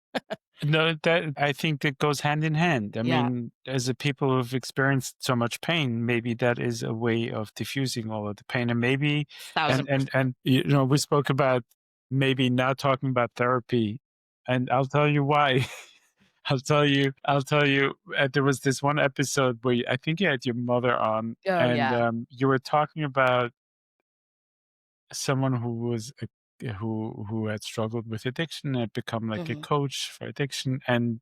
Speaker 1: No, that I think that goes hand in hand. I
Speaker 3: Yeah.
Speaker 1: mean, as a people who've experienced so much pain, maybe that is a way of diffusing all of the pain. And maybe,
Speaker 3: 1000%.
Speaker 1: and you know, we spoke about maybe not talking about therapy, and I'll tell you why. I'll tell you. There was this one episode where I think you had your mother on,
Speaker 3: Oh,
Speaker 1: and
Speaker 3: yeah.
Speaker 1: you were talking about someone who was who had struggled with addiction and had become like a
Speaker 3: Mhm.
Speaker 1: coach for addiction, and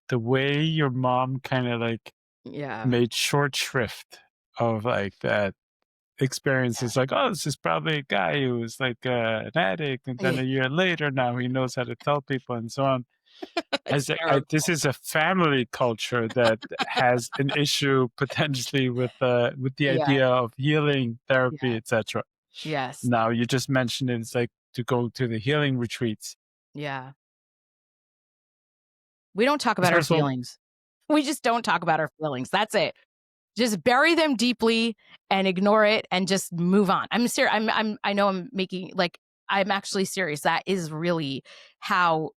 Speaker 1: the way your mom kind of like
Speaker 3: Yeah.
Speaker 1: made short shrift of like that experience is like, oh, this is probably a guy who was like an addict, and then
Speaker 3: Yeah.
Speaker 1: a year later now he knows how to tell people and so on.
Speaker 3: It's
Speaker 1: This
Speaker 3: terrible.
Speaker 1: is a family culture that has an issue potentially with the
Speaker 3: Yeah.
Speaker 1: idea of healing therapy,
Speaker 3: Yeah.
Speaker 1: etc.
Speaker 3: Yes.
Speaker 1: Now you just mentioned it's like to go to the healing retreats.
Speaker 3: Yeah. We don't talk about our
Speaker 1: First of all,
Speaker 3: feelings. We just don't talk about our feelings. That's it. Just bury them deeply and ignore it and just move on. I'm serious. I know I'm making like I'm actually serious. That is really how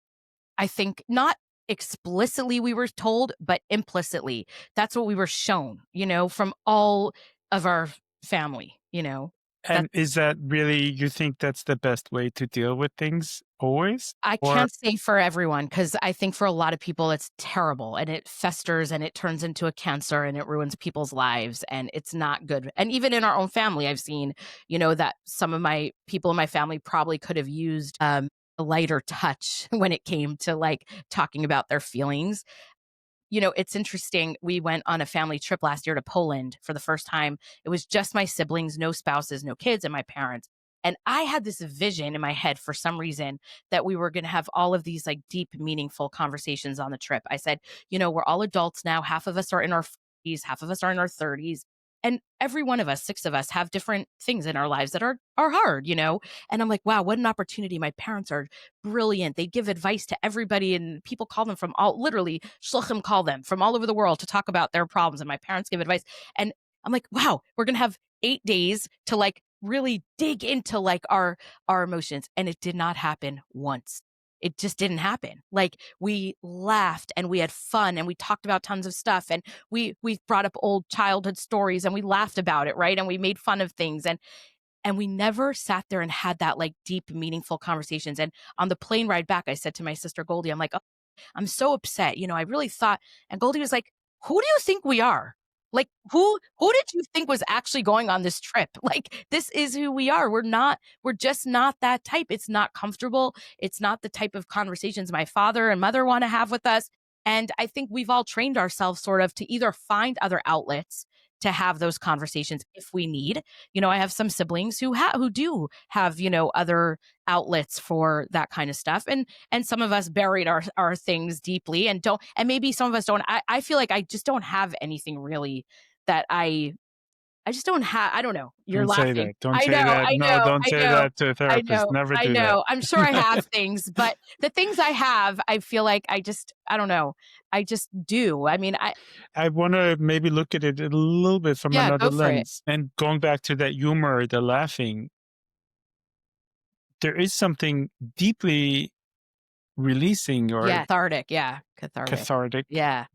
Speaker 3: I think not explicitly we were told, but implicitly. That's what we were shown, from all of our family, That
Speaker 1: and is that really, you think that's the best way to deal with things always?
Speaker 3: I
Speaker 1: Or
Speaker 3: can't say for everyone because I think for a lot of people it's terrible and it festers and it turns into a cancer and it ruins people's lives and it's not good. And even in our own family, I've seen, that some of my people in my family probably could have used a lighter touch when it came to like talking about their feelings. It's interesting. We went on a family trip last year to Poland for the first time. It was just my siblings, no spouses, no kids, and my parents. And I had this vision in my head for some reason that we were going to have all of these like deep, meaningful conversations on the trip. I said, we're all adults now. Half of us are in our 40s, half of us are in our 30s. And every one of us, six of us, have different things in our lives that are hard, And I'm like, wow, what an opportunity. My parents are brilliant. They give advice to everybody, and people call them from all literally shluchim call them from all over the world to talk about their problems. And my parents give advice. And I'm like, wow, we're gonna have 8 days to like really dig into like our emotions. And it did not happen once. It just didn't happen. Like we laughed and we had fun and we talked about tons of stuff and we brought up old childhood stories and we laughed about it, right? And we made fun of things and we never sat there and had that like deep, meaningful conversations. And on the plane ride back, I said to my sister Goldie, I'm like, oh, I'm so upset. I really thought, and Goldie was like, who do you think we are? Like, who did you think was actually going on this trip? Like, this is who we are. We're just not that type. It's not comfortable. It's not the type of conversations my father and mother want to have with us. And I think we've all trained ourselves sort of to either find other outlets to have those conversations if we need. I have some siblings who do have, other outlets for that kind of stuff. And some of us buried our things deeply and maybe some of us don't. I feel like I just don't have anything really that I just don't have. I don't know. You're
Speaker 1: don't say
Speaker 3: laughing.
Speaker 1: that. Don't
Speaker 3: I
Speaker 1: say
Speaker 3: know,
Speaker 1: that.
Speaker 3: I
Speaker 1: No,
Speaker 3: know,
Speaker 1: don't
Speaker 3: I
Speaker 1: say
Speaker 3: know,
Speaker 1: that to a
Speaker 3: I
Speaker 1: therapist.
Speaker 3: know,
Speaker 1: Never
Speaker 3: I
Speaker 1: do that.
Speaker 3: know. I'm sure I have things, but the things I have, I feel like I don't know. I just do. I mean,
Speaker 1: I want to maybe look at it a little bit from
Speaker 3: yeah,
Speaker 1: another
Speaker 3: go for it.
Speaker 1: lens. And going back to that humor, the laughing, there is something deeply releasing or
Speaker 3: Yeah, cathartic. Yeah, cathartic.
Speaker 1: cathartic
Speaker 3: Yeah,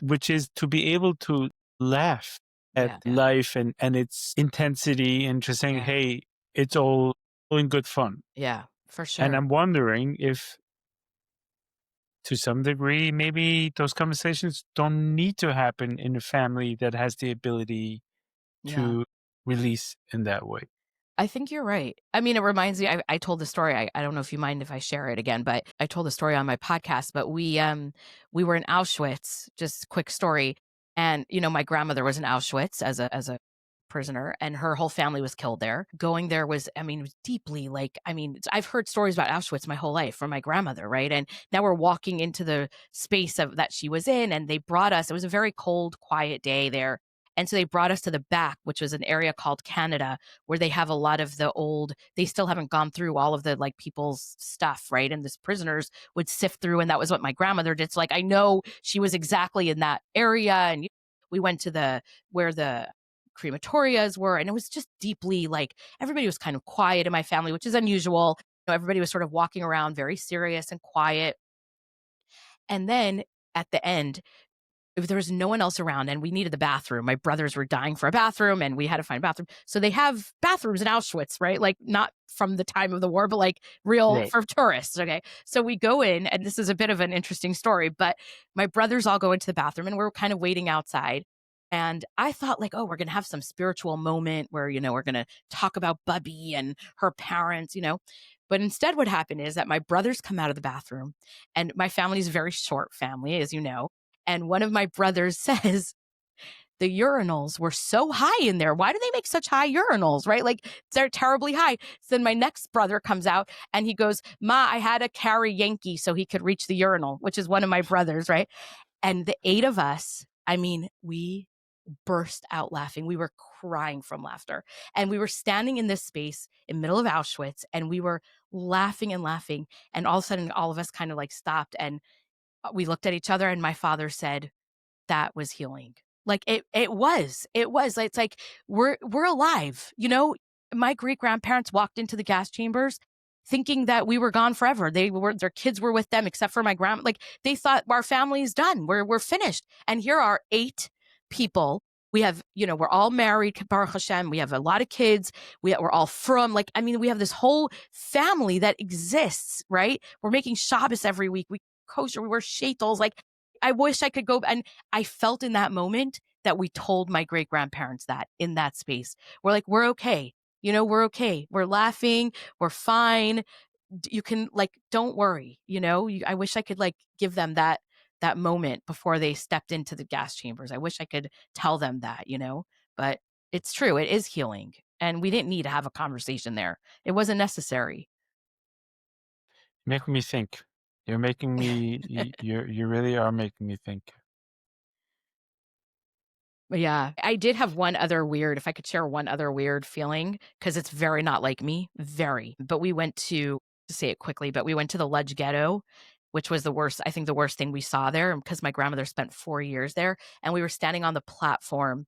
Speaker 1: which is to be able to laugh at
Speaker 3: yeah,
Speaker 1: life and its intensity and just saying,
Speaker 3: yeah,
Speaker 1: hey, it's all in good fun.
Speaker 3: yeah, for
Speaker 1: And
Speaker 3: sure.
Speaker 1: I'm wondering if, to some degree, maybe those conversations don't need to happen in a family that has the ability
Speaker 3: Yeah.
Speaker 1: to release in that way.
Speaker 3: I think you're right. I mean, it reminds me, I told the story. I don't know if you mind if I share it again, but I told the story on my podcast. But we were in Auschwitz, just quick story. And, my grandmother was in Auschwitz as a prisoner and her whole family was killed there. Going there was, I mean, it was deeply like, I mean, I've heard stories about Auschwitz my whole life from my grandmother, right? And now we're walking into the space that she was in and they brought us, it was a very cold, quiet day there. And so they brought us to the back, which was an area called Canada, where they have a lot of the old, they still haven't gone through all of the like people's stuff, right? And this prisoners would sift through. And that was what my grandmother did. So like, I know she was exactly in that area. And we went to where the crematorias were, and it was just deeply like, everybody was kind of quiet in my family, which is unusual. Everybody was sort of walking around very serious and quiet. And then at the end, if there was no one else around and we needed the bathroom, my brothers were dying for a bathroom and we had to find a bathroom. So they have bathrooms in Auschwitz, right? Like not from the time of the war, but like real for tourists. Okay. So we go in, and this is a bit of an interesting story, but my brothers all go into the bathroom and we're kind of waiting outside. And I thought like, oh, we're going to have some spiritual moment where, we're going to talk about Bubby and her parents, But instead what happened is that my brothers come out of the bathroom, and my family is a very short family, as you know. And one of my brothers says, the urinals were so high in there. Why do they make such high urinals, right? Like they're terribly high. So then my next brother comes out and he goes, Ma, I had to carry Yankee so he could reach the urinal, which is one of my brothers, right? And the 8 of us, I mean, we burst out laughing. We were crying from laughter. And we were standing in this space in the middle of Auschwitz, and we were laughing and laughing. And all of a sudden, all of us kind of like stopped, and we looked at each other, and my father said, that was healing. Like it was. It's like we're alive. My great grandparents walked into the gas chambers thinking that we were gone forever. Their kids were with them, except for my grandma. Like they thought our family's done. We're finished. And here are 8 people. We have, we're all married, Baruch Hashem. We have a lot of kids. We're all from, like, I mean, we have this whole family that exists, right? We're making Shabbos every week. We kosher, we wear shaitels. Like, I wish I could go. And I felt in that moment that we told my great grandparents that in that space. We're like, we're okay. We're okay. We're laughing. We're fine. You can like, don't worry. I wish I could like give them that moment before they stepped into the gas chambers. I wish I could tell them that, but it's true. It is healing. And we didn't need to have a conversation there. It wasn't necessary.
Speaker 1: Making me think. You're making me, you really are making me think.
Speaker 3: Yeah. I did have one other weird, if I could share one other weird feeling, because it's very not like me, very. But we went to say it quickly, but we went to the Lodz Ghetto, which was the worst thing we saw there, because my grandmother spent 4 years there. And we were standing on the platform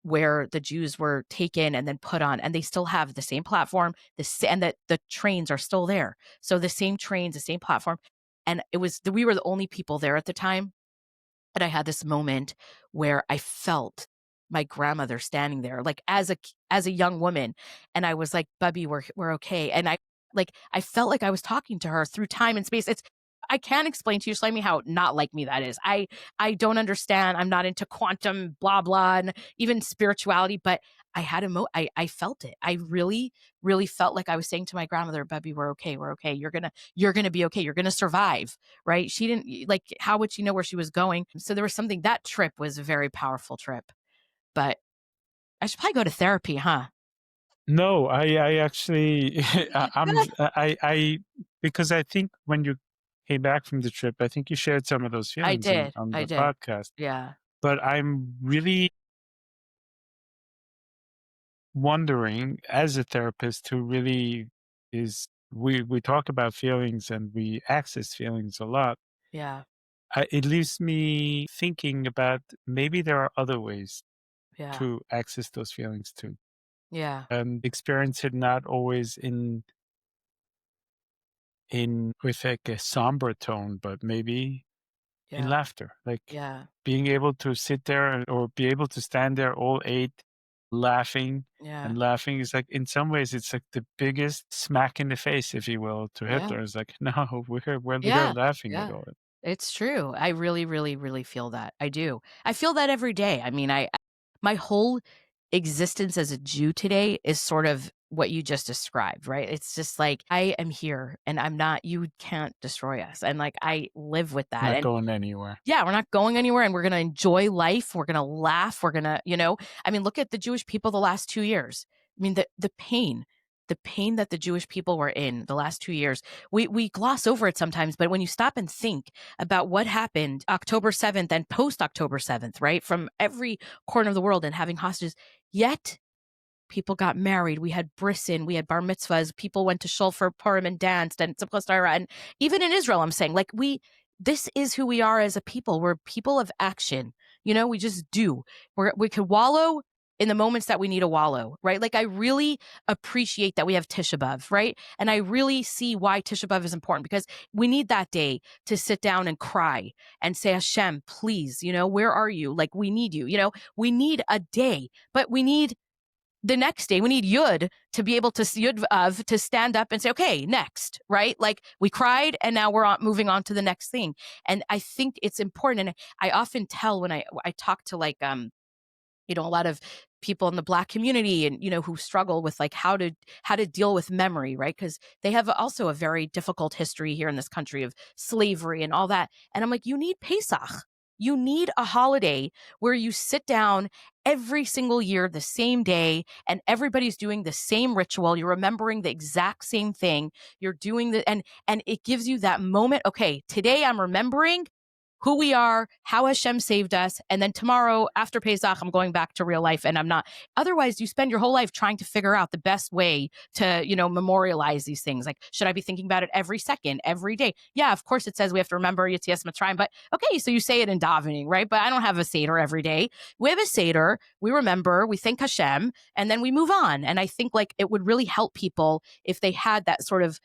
Speaker 3: where the Jews were taken and then put on, and they still have the same platform, and that the trains are still there. So the same trains, the same platform. And we were the only people there at the time. And I had this moment where I felt my grandmother standing there, like as a young woman. And I was like, Bubby, we're okay. And I felt like I was talking to her through time and space. I can't explain to you, Shloimie, how not like me that is. I don't understand. I'm not into quantum blah, blah, and even spirituality, but I had I felt it. I really, really felt like I was saying to my grandmother, Bubby, we're okay. We're okay. You're going to be okay. You're going to survive. Right. She didn't like, how would she know where she was going? So there was something, that trip was a very powerful trip, but I should probably go to therapy, huh?
Speaker 1: No, I actually, I because I think when you came back from the trip, I think you shared some of those feelings on the podcast.
Speaker 3: Yeah.
Speaker 1: But I'm really wondering, as a therapist who really is, we talk about feelings and we access feelings a lot.
Speaker 3: Yeah.
Speaker 1: It leaves me thinking about maybe there are other ways to access those feelings too.
Speaker 3: Yeah.
Speaker 1: And experience it not always in with like a somber tone, but maybe in laughter. Like being able to sit there or be able to stand there all 8 laughing and laughing is like, in some ways it's like the biggest smack in the face, if you will, to Hitler. It's like, no, we're laughing at all.
Speaker 3: It's true. I really, really, really feel that. I do. I feel that every day. I mean, my whole existence as a Jew today is sort of what you just described, right? It's just like, I am here and I'm not, you can't destroy us. And like, I live with that.
Speaker 1: Not going anywhere.
Speaker 3: Yeah, we're not going anywhere, and we're going to enjoy life. We're going to laugh. We're going to, I mean, look at the Jewish people the last 2 years. I mean, the pain, the pain that the Jewish people were in the last 2 years. We gloss over it sometimes, but when you stop and think about what happened October 7th and post October 7th, right, from every corner of the world and having hostages, yet people got married. We had brisson, we had bar mitzvahs. People went to shul for Purim and danced, and Simchas Torah. And even in Israel, I'm saying, like, this is who we are as a people. We're people of action. We just do. We could wallow in the moments that we need to wallow, right? Like, I really appreciate that we have Tisha B'Av, right? And I really see why Tisha B'Av is important, because we need that day to sit down and cry and say, Hashem, please, where are you? Like, we need you. We need a day, but we need the next day. We need Yud to be able to Yud of to stand up and say, okay, next, right? Like, we cried and now we're moving on to the next thing. And I think it's important. And I often tell when I talk to, like, a lot of people in the Black community, and who struggle with, like, how to deal with memory, right? Because they have also a very difficult history here in this country of slavery and all that. And I'm like, you need Pesach. You need a holiday where you sit down every single year, the same day, and everybody's doing the same ritual. You're remembering the exact same thing. You're doing and it gives you that moment. Okay, today I'm remembering who we are, how Hashem saved us. And then tomorrow after Pesach, I'm going back to real life, and I'm not. Otherwise, you spend your whole life trying to figure out the best way to, memorialize these things. Like, should I be thinking about it every second, every day? Yeah, of course it says we have to remember Yetzias Mitzrayim, but okay, so you say it in davening, right? But I don't have a Seder every day. We have a Seder, we remember, we thank Hashem, and then we move on. And I think, like, it would really help people if they had that sort of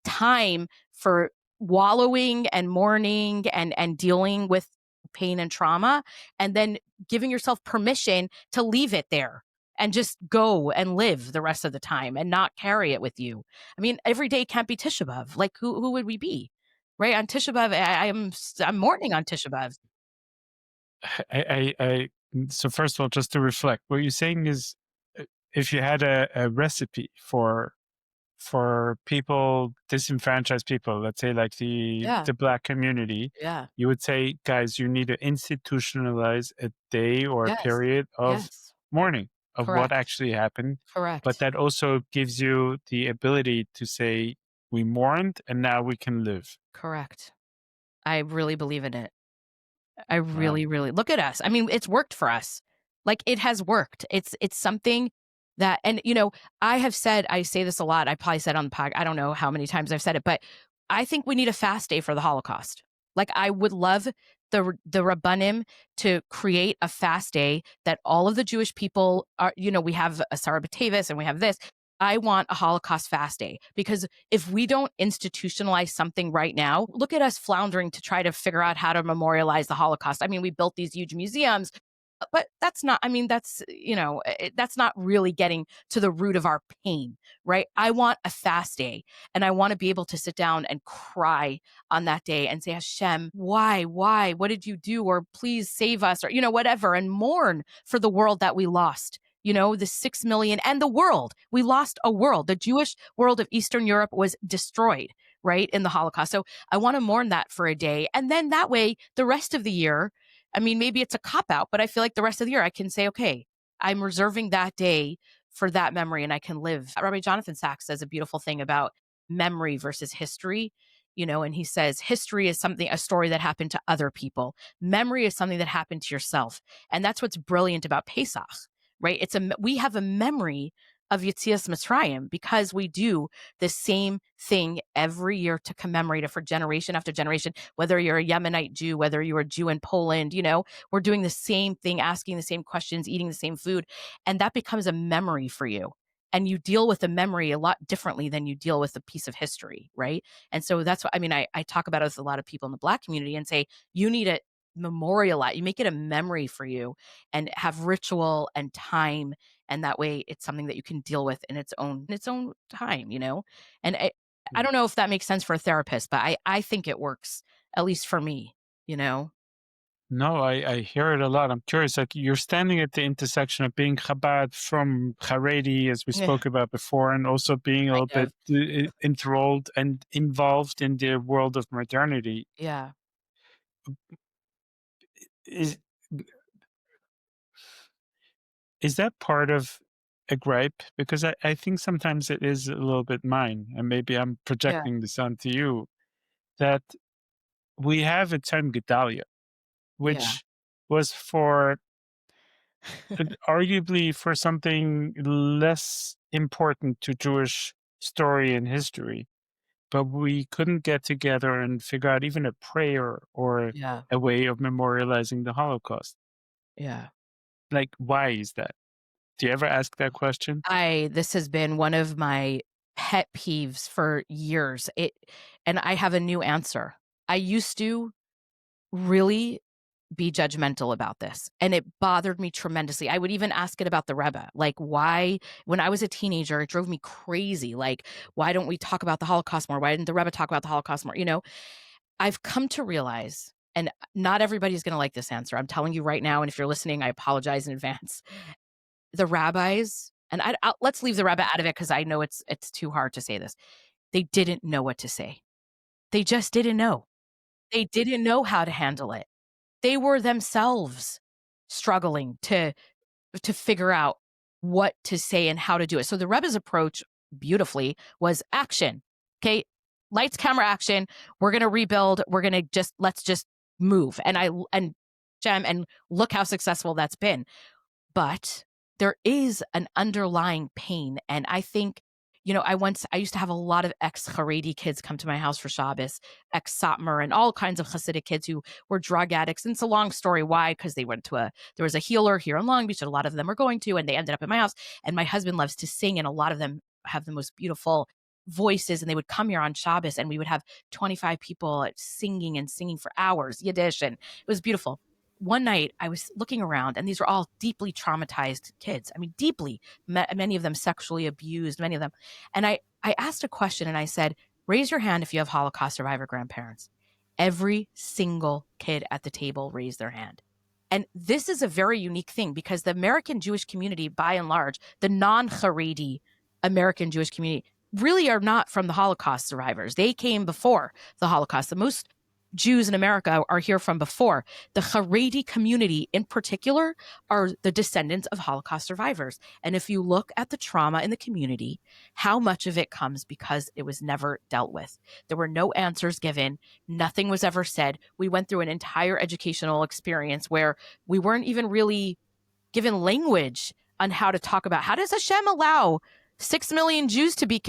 Speaker 3: time for wallowing and mourning and dealing with pain and trauma, and then giving yourself permission to leave it there and just go and live the rest of the time and not carry it with you. I mean, every day can't be Tisha B'Av. Like, who would we be, right? On Tisha B'Av, I'm mourning on Tisha B'Av.
Speaker 1: So first of all, just to reflect, what you're saying is, if you had a recipe for people, disenfranchised people, let's say like
Speaker 3: Yeah,
Speaker 1: the Black community,
Speaker 3: yeah,
Speaker 1: you would say, guys, you need to institutionalize a day or a
Speaker 3: yes,
Speaker 1: period of
Speaker 3: yes,
Speaker 1: mourning of what
Speaker 3: correct,
Speaker 1: actually happened. But
Speaker 3: correct,
Speaker 1: that also gives you the ability to say, we mourned and now we can live.
Speaker 3: correct. I really believe in it. I
Speaker 1: Wow.
Speaker 3: really, really look at us. I mean, it's worked for us. Like, it has worked. It's something that, and I say this a lot. I probably said on the podcast, I don't know how many times I've said it, but I think we need a fast day for the Holocaust. Like, I would love the Rabbanim to create a fast day that all of the Jewish people are, we have a Sarah B'Tavis and we have this. I want a Holocaust fast day, because if we don't institutionalize something right now, look at us floundering to try to figure out how to memorialize the Holocaust. I mean, we built these huge museums, but that's not, I mean, that's not really getting to the root of our pain, right? I want a fast day, and I want to be able to sit down and cry on that day and say, Hashem, why, what did you do? Or please save us, or, whatever, and mourn for the world that we lost. The 6 million and the world. We lost a world. The Jewish world of Eastern Europe was destroyed, right, in the Holocaust. So I want to mourn that for a day. And then that way, the rest of the year, I mean, maybe it's a cop out, but I feel like the rest of the year I can say, okay, I'm reserving that day for that memory, and I can live. Rabbi Jonathan Sachs says a beautiful thing about memory versus history. And he says history is a story that happened to other people. Memory is something that happened to yourself. And that's what's brilliant about Pesach, right? We have a memory of Yetzias Mitzrayim because we do the same thing every year to commemorate it for generation after generation. Whether you're a Yemenite Jew, whether you're a Jew in Poland, we're doing the same thing, asking the same questions, eating the same food, and that becomes a memory for you. And you deal with a memory a lot differently than you deal with a piece of history, right? And so that's what I mean. I talk about it with a lot of people in the Black community and say, you need to memorialize, you make it a memory for you, and have ritual and time, and that way it's something that you can deal with in its own time, and I don't know if that makes sense for a therapist, but I think it works, at least for me, you know
Speaker 1: No, I hear it a lot. I'm curious, like, you're standing at the intersection of being Chabad from Haredi, as we
Speaker 3: Yeah,
Speaker 1: spoke about before, and also being a little
Speaker 3: kind
Speaker 1: bit
Speaker 3: of.
Speaker 1: enthralled and involved in the world of modernity.
Speaker 3: Yeah.
Speaker 1: Is is that part of a gripe because I think sometimes it is a little bit mine, and maybe I'm
Speaker 3: Yeah.
Speaker 1: projecting this onto you, that we have a term Gedalia,
Speaker 3: Yeah.
Speaker 1: which was for arguably for something less important to Jewish story and history, but we couldn't get together and figure out even a prayer or
Speaker 3: Yeah.
Speaker 1: a way of memorializing the Holocaust.
Speaker 3: Yeah.
Speaker 1: Like, why is that? Do you ever ask that question?
Speaker 3: This has been one of my pet peeves for years. And I have a new answer. I used to really be judgmental about this, and it bothered me tremendously. I would even ask it about the Rebbe. Like, why, when I was a teenager, it drove me crazy. Like, why don't we talk about the Holocaust more? Why didn't the Rebbe talk about the Holocaust more? I've come to realize, and not everybody's going to like this answer. I'm telling you right now, and if you're listening, I apologize in advance. The rabbis, and let's leave the Rebbe out of it because I know it's too hard to say this. They didn't know what to say. They just didn't know. They didn't know how to handle it. They were themselves struggling to figure out what to say and how to do it. So the Rebbe's approach, beautifully, was action. Okay, lights, camera, action. We're gonna rebuild. We're gonna let's just move. And Jem, and look how successful that's been. But there is an underlying pain. And I think, I used to have a lot of ex-Haredi kids come to my house for Shabbos, ex-Satmar, and all kinds of Hasidic kids who were drug addicts. And it's a long story why, because there was a healer here in Long Beach that a lot of them were going to, and they ended up at my house. And my husband loves to sing, and a lot of them have the most beautiful voices, and they would come here on Shabbos, and we would have 25 people singing and singing for hours, Yiddish, and it was beautiful. One night I was looking around, and these were all deeply traumatized kids. I mean, deeply, many of them sexually abused, many of them. And I asked a question, and I said, raise your hand if you have Holocaust survivor grandparents. Every single kid at the table raised their hand. And this is a very unique thing because the American Jewish community, by and large, the non-Haredi American Jewish community, really are not from the Holocaust survivors. They came before the Holocaust. The most Jews in America are here from before. The Haredi community in particular are the descendants of Holocaust survivors. And if you look at the trauma in the community, how much of it comes because it was never dealt with. There were no answers given. Nothing was ever said. We went through an entire educational experience where we weren't even really given language on how to talk about how does Hashem allow 6 million Jews to be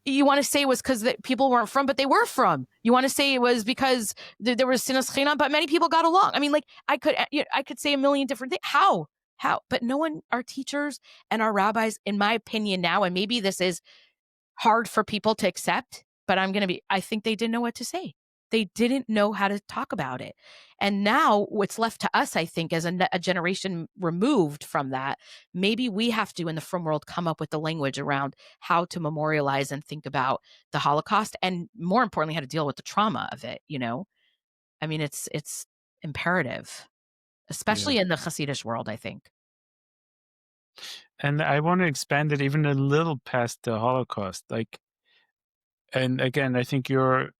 Speaker 3: you want to say it was because people weren't from, but they were from. You want to say it was because there was sinas chinam, but many people got along. I mean, like I could say a million different things. How? But no one, our teachers and our rabbis, in my opinion now, and maybe this is hard for people to accept, but I think they didn't know what to say. They didn't know how to talk about it. And now what's left to us, I think, as a generation removed from that, maybe we have to, in the Frum world, come up with the language around how to memorialize and think about the Holocaust, and more importantly, how to deal with the trauma of it. I mean, it's imperative,
Speaker 1: Yeah.
Speaker 3: especially in the Hasidic world, I think.
Speaker 1: And I want to expand it even a little past the Holocaust. Like, and again, I think you're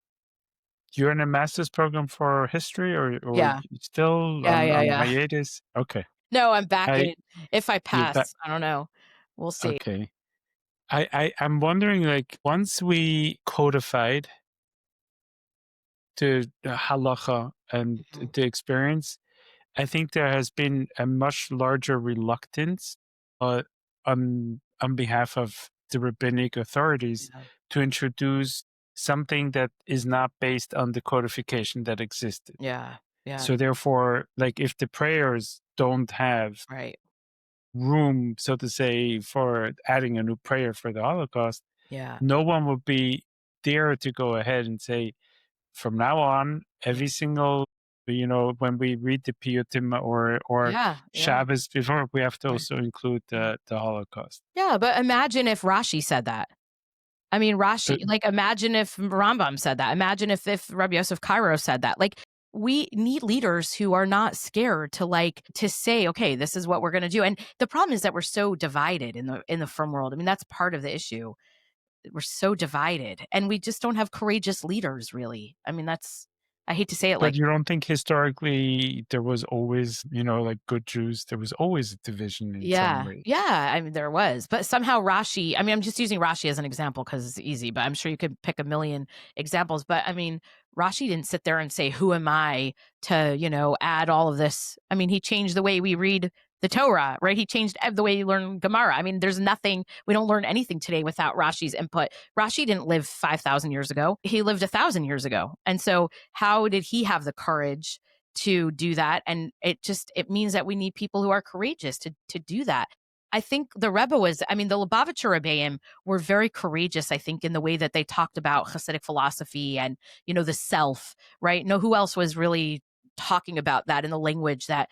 Speaker 1: in a master's program for history, or
Speaker 3: Yeah.
Speaker 1: you still
Speaker 3: Yeah. Yeah.
Speaker 1: on
Speaker 3: Yeah.
Speaker 1: hiatus? Okay.
Speaker 3: No, I'm back
Speaker 1: I
Speaker 3: in. If I
Speaker 1: you're back.
Speaker 3: pass, I don't know. We'll see.
Speaker 1: Okay. I'm wondering, like, once we codified the halacha and
Speaker 3: Mhm.
Speaker 1: the experience, I think there has been a much larger reluctance on behalf of the rabbinic authorities
Speaker 3: Yeah.
Speaker 1: to introduce something that is not based on the codification that existed.
Speaker 3: Yeah. Yeah.
Speaker 1: So therefore, like if the prayers don't have
Speaker 3: Right.
Speaker 1: room, so to say, for adding a new prayer for the Holocaust,
Speaker 3: Yeah.
Speaker 1: no one would be dare to go ahead and say, from now on,
Speaker 3: Yeah.
Speaker 1: every single, when we read the Piyutim or
Speaker 3: Yeah. Yeah.
Speaker 1: Shabbos before, we have to
Speaker 3: Right.
Speaker 1: also include
Speaker 3: Yeah.
Speaker 1: the Holocaust.
Speaker 3: Yeah. But imagine if Rashi said that. I mean,
Speaker 1: Uh,
Speaker 3: Rashi, like, imagine if Rambam said that. Imagine if Rabbi Yosef Cairo said that. Like, we need leaders who are not scared to say, okay, this is what we're going to do. And the problem is that we're so divided in the firm world. I mean, that's part of the issue. We're so divided, and we just don't have courageous leaders, really. I mean, that's I hate to say it
Speaker 1: But
Speaker 3: like
Speaker 1: you don't think historically there was always, like good Jews, there was always a division in some
Speaker 3: yeah.
Speaker 1: way?
Speaker 3: Yeah, I mean, there was. But somehow Rashi, I mean, I'm just using Rashi as an example because it's easy, but I'm sure you could pick a million examples. But I mean, Rashi didn't sit there and say, who am I to, add all of this? I mean, he changed the way we read the Torah, right? He changed the way you learn Gemara. I mean, there's nothing, we don't learn anything today without Rashi's input. Rashi didn't live 5,000 years ago. He lived 1,000 years ago. And so how did he have the courage to do that? And it means that we need people who are courageous to do that. I think the Rebbe the Lubavitcher Rebbeim were very courageous, I think, in the way that they talked about Hasidic philosophy and, the self, right? No, who else was really talking about that in the language that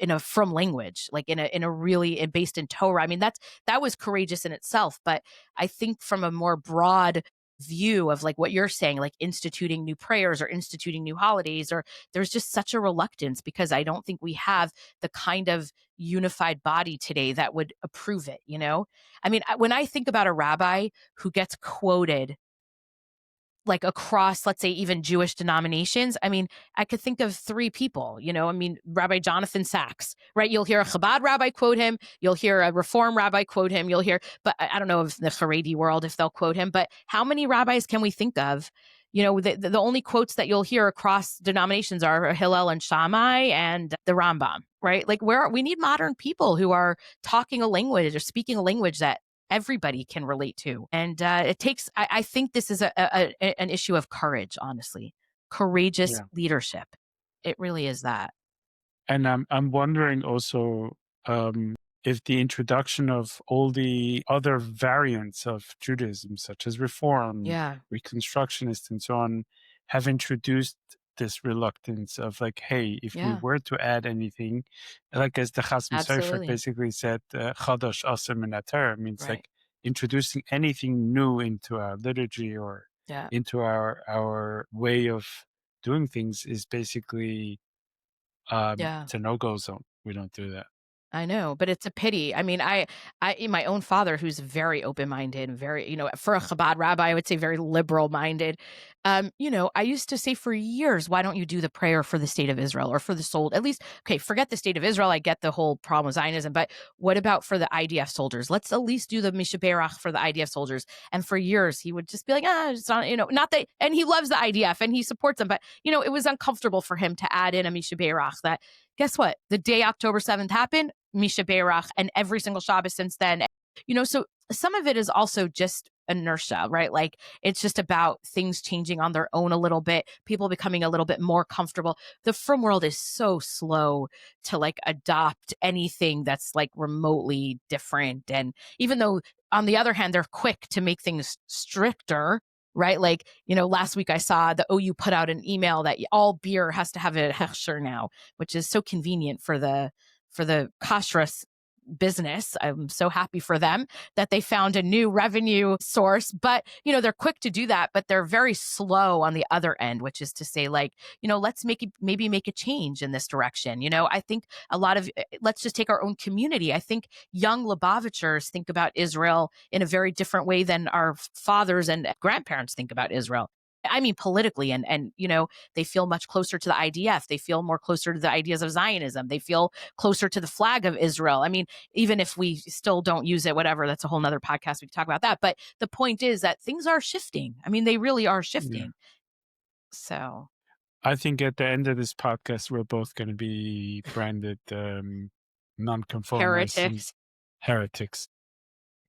Speaker 3: in a from language, like in a really based in Torah. I mean, that was courageous in itself. But I think from a more broad view of like what you're saying, like instituting new prayers or instituting new holidays, or there's just such a reluctance because I don't think we have the kind of unified body today that would approve it. I mean, when I think about a rabbi who gets quoted like across, let's say, even Jewish denominations, I mean, I could think of 3 people, I mean, Rabbi Jonathan Sachs, right? You'll hear a Chabad rabbi quote him. You'll hear a Reform rabbi quote him. But I don't know if the Haredi world, if they'll quote him, but how many rabbis can we think of? The only quotes that you'll hear across denominations are Hillel and Shammai and the Rambam, right? Like we need modern people who are talking a language or speaking a language that everybody can relate to. And it takes, I think this is an issue of courage, honestly, courageous
Speaker 1: Yeah.
Speaker 3: leadership. It really is that.
Speaker 1: And I'm wondering also if the introduction of all the other variants of Judaism, such as Reform,
Speaker 3: Yeah.
Speaker 1: Reconstructionist, and so on, have introduced this reluctance of like, hey, if we
Speaker 3: Yeah.
Speaker 1: were to add anything, like as the Chasam Sofer
Speaker 3: Absolutely.
Speaker 1: basically said, Chadash Aser Min HaTorah, means
Speaker 3: Right.
Speaker 1: like introducing anything new into our liturgy or
Speaker 3: Yeah.
Speaker 1: into our way of doing things is basically
Speaker 3: Yeah.
Speaker 1: it's a no-go zone. We don't do that.
Speaker 3: I know, but it's a pity. I mean, I my own father, who's very open-minded, very, for a Chabad rabbi, I would say very liberal-minded. I used to say for years, why don't you do the prayer for the state of Israel or for the soul? At least, okay, forget the state of Israel. I get the whole problem with Zionism, but what about for the IDF soldiers? Let's at least do the Mishaberach for the IDF soldiers. And for years, he would just be like, it's not, not that, and he loves the IDF and he supports them, but it was uncomfortable for him to add in a Mishaberach that. Guess what? The day October 7th happened, Misha Berach, and every single Shabbos since then. So some of it is also just inertia, right? Like it's just about things changing on their own a little bit, people becoming a little bit more comfortable. The frum world is so slow to like adopt anything that's like remotely different. And even though on the other hand, they're quick to make things stricter, right? Like, last week I saw the OU put out an email that all beer has to have a hechsher now, which is so convenient for the kashrus business. I'm so happy for them that they found a new revenue source, but they're quick to do that, but they're very slow on the other end, which is to say like, let's maybe make a change in this direction. I think a lot of, let's just take our own community. I think young Lubavitchers think about Israel in a very different way than our fathers and grandparents think about Israel. I mean, politically, and they feel much closer to the IDF. They feel more closer to the ideas of Zionism. They feel closer to the flag of Israel. I mean, even if we still don't use it, whatever, that's a whole nother podcast. We can talk about that. But the point is that things are shifting. I mean, they really are shifting.
Speaker 1: Yeah.
Speaker 3: So
Speaker 1: I think at the end of this podcast, we're both going to be branded nonconformists and heretics.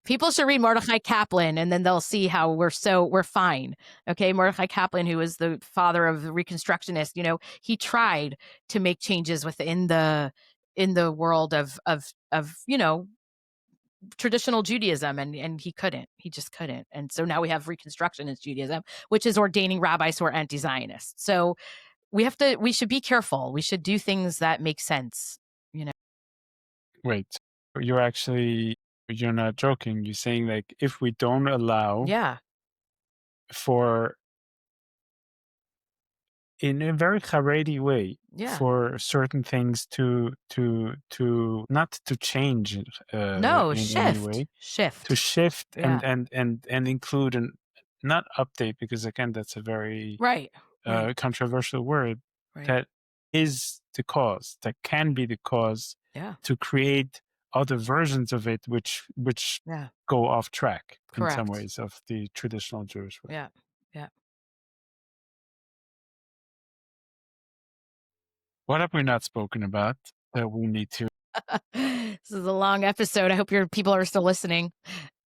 Speaker 3: people should read Mordechai Kaplan, and then they'll see how we're fine. Okay, Mordechai Kaplan, who was the father of the Reconstructionists, he tried to make changes within the world of traditional Judaism, and he couldn't. He just couldn't. And so now we have Reconstructionist Judaism, which is ordaining rabbis who are anti-Zionist. So we should be careful. We should do things that make sense.
Speaker 1: Wait, you're not joking. You're saying like if we don't allow for in a very Haredi way for certain things to not to change in any way, to shift and include and not update, because again that's a very
Speaker 3: right. Right.
Speaker 1: controversial word,
Speaker 3: Right.
Speaker 1: that is the cause, that can be the cause
Speaker 3: Yeah.
Speaker 1: to create other versions of it, which
Speaker 3: Yeah.
Speaker 1: go off track in some
Speaker 3: Correct.
Speaker 1: ways of the traditional Jewish way.
Speaker 3: Yeah. Yeah.
Speaker 1: What have we not spoken about that we need to?
Speaker 3: This is a long episode. I hope your people are still listening.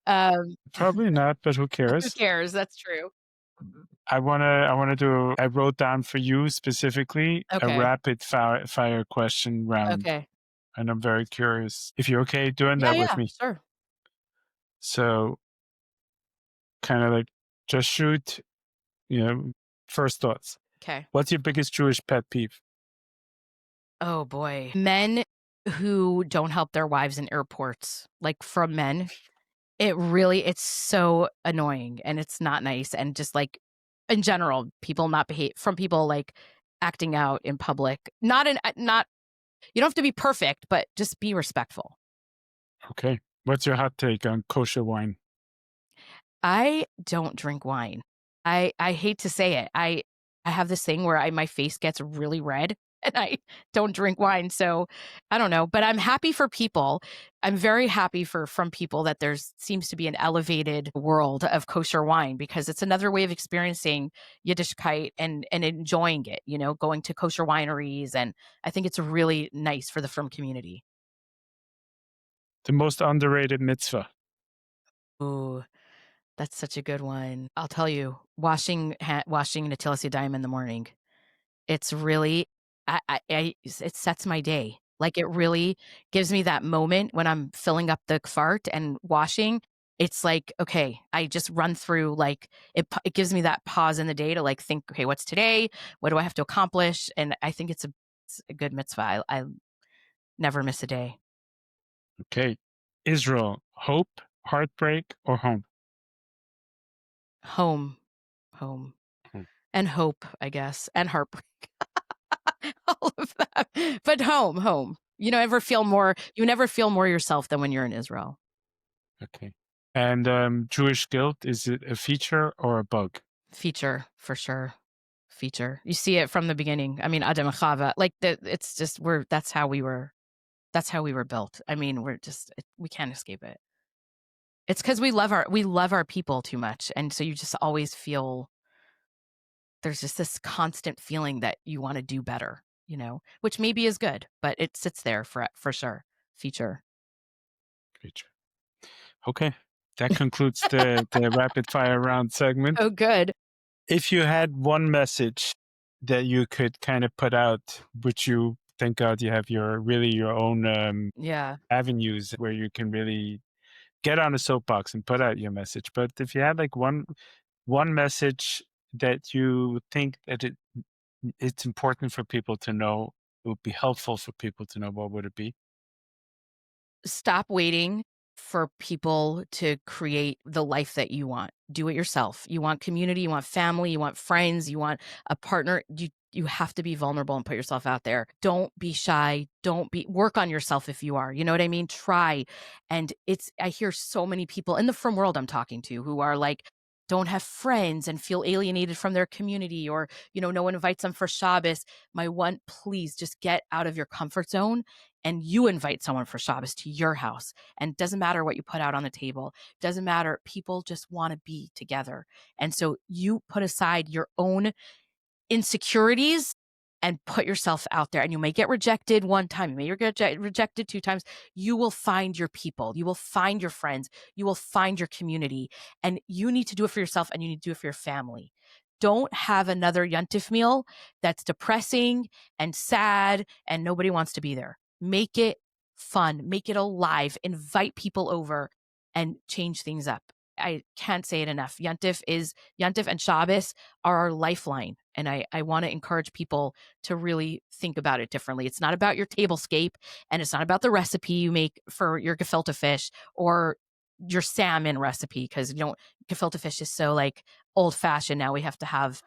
Speaker 1: Probably not, but who
Speaker 3: Who
Speaker 1: cares?
Speaker 3: cares? That's true.
Speaker 1: I wanna do. I wrote down for you specifically a
Speaker 3: Okay.
Speaker 1: rapid fire question round,
Speaker 3: Okay.
Speaker 1: and I'm very curious if you're okay doing
Speaker 3: Yeah.
Speaker 1: that with
Speaker 3: Yeah.
Speaker 1: me.
Speaker 3: Sure.
Speaker 1: So, kind of like, just shoot. First thoughts.
Speaker 3: Okay.
Speaker 1: What's your biggest Jewish pet peeve?
Speaker 3: Oh boy. Men who don't help their wives in airports, like from men, it's so annoying and it's not nice. And just like in general, people not behave from people like acting out in public. Not, you don't have to be perfect, but just be respectful.
Speaker 1: Okay. What's your hot take on kosher wine?
Speaker 3: I don't drink wine. I hate to say it. I have this thing where my face gets really red and I don't drink wine. So I don't know, but I'm happy for people. I'm very happy from people that seems to be an elevated world of kosher wine because it's another way of experiencing Yiddishkeit and enjoying it, going to kosher wineries. And I think it's really nice for the frum community.
Speaker 1: The most underrated mitzvah.
Speaker 3: Ooh. That's such a good one. I'll tell you, washing Natilas Yadayim in the morning. It's really, it sets my day. Like it really gives me that moment when I'm filling up the fart and washing. It's like, okay, I just run through like it gives me that pause in the day to like think, okay, what's today? What do I have to accomplish? And I think it's a good mitzvah. I never miss a day.
Speaker 1: Okay. Israel, hope, heartbreak, or home?
Speaker 3: Home, home,
Speaker 1: Hmm.
Speaker 3: and hope, I guess, and heartbreak. All of that. But home. You never feel more yourself than when you're in Israel.
Speaker 1: Okay. And Jewish guilt, is it a feature or a bug?
Speaker 3: Feature, for sure. Feature. You see it from the beginning. I mean, Adam and Chava, like it's just that's how we were built. I mean, we can't escape it. It's because we love our people too much. And so you just always feel there's just this constant feeling that you want to do better, which maybe is good, but it sits there for sure. Feature.
Speaker 1: Feature. Okay. That concludes the rapid fire round segment.
Speaker 3: Oh, good.
Speaker 1: If you had one message that you could kind of put out, which you thank God you have your own
Speaker 3: Yeah.
Speaker 1: avenues where you can really get on a soapbox and put out your message. But if you had like one message that you think that it's important for people to know, it would be helpful for people to know, what would it be?
Speaker 3: Stop waiting for people to create the life that you want. Do it yourself. You want community, you want family, you want friends, you want a partner. You have to be vulnerable and put yourself out there. Don't be shy. Work on yourself if you are. You know what I mean? Try. And I hear so many people in the frum world I'm talking to who are like, don't have friends and feel alienated from their community, or, no one invites them for Shabbos. Please just get out of your comfort zone and you invite someone for Shabbos to your house. And it doesn't matter what you put out on the table. It doesn't matter. People just want to be together. And so you put aside your own insecurities and put yourself out there. And you may get rejected one time. You may get rejected 2 times. You will find your people. You will find your friends. You will find your community. And you need to do it for yourself and you need to do it for your family. Don't have another Yontif meal that's depressing and sad and nobody wants to be there. Make it fun. Make it alive. Invite people over and change things up. I can't say it enough. Yontif and Shabbos are our lifeline. And I want to encourage people to really think about it differently. It's not about your tablescape and it's not about the recipe you make for your gefilte fish or your salmon recipe, because gefilte fish is so like old fashioned now. We have to have,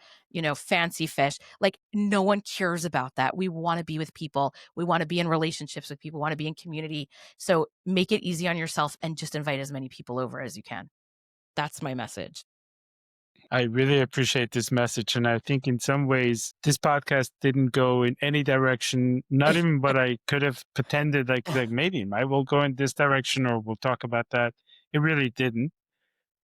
Speaker 3: fancy fish. Like no one cares about that. We want to be with people. We want to be in relationships with people, we want to be in community. So make it easy on yourself and just invite as many people over as you can. That's my message.
Speaker 1: I really appreciate this message. And I think in some ways, this podcast didn't go in any direction, not even what I could have pretended like maybe I will go in this direction or we'll talk about that. It really didn't.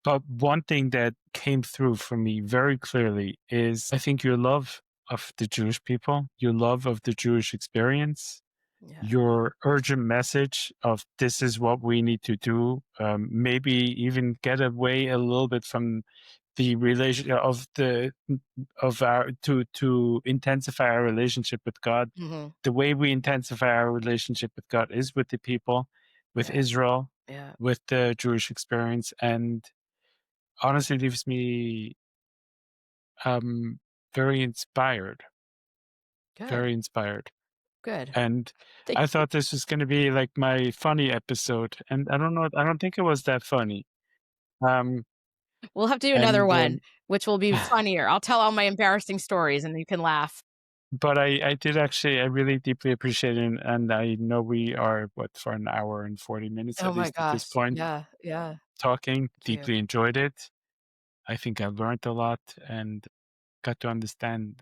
Speaker 1: But one thing that came through for me very clearly is I think your love of the Jewish people, your love of the Jewish experience,
Speaker 3: Yeah.
Speaker 1: your urgent message of this is what we need to do, maybe even get away a little bit from the relation of our to intensify our relationship with God.
Speaker 3: Mm-hmm.
Speaker 1: The way we intensify our relationship with God is with the people, with
Speaker 3: Yeah.
Speaker 1: Israel,
Speaker 3: Yeah.
Speaker 1: with the Jewish experience, and honestly leaves me very inspired,
Speaker 3: Good.
Speaker 1: very inspired.
Speaker 3: Good.
Speaker 1: And
Speaker 3: Thank
Speaker 1: I
Speaker 3: you.
Speaker 1: thought this was going to be like my funny episode, and I don't know, I don't think it was that funny. Um,
Speaker 3: We'll have to do another
Speaker 1: and
Speaker 3: one, which will be funnier. I'll tell all my embarrassing stories and you can laugh.
Speaker 1: but I did actually, I really deeply appreciate it, and I know we are for an hour and 40 minutes
Speaker 3: Oh
Speaker 1: at
Speaker 3: my
Speaker 1: least at this
Speaker 3: gosh.
Speaker 1: point
Speaker 3: Yeah. Yeah.
Speaker 1: talking.
Speaker 3: Thank you.
Speaker 1: Deeply enjoyed it. I think I learned a lot and got to understand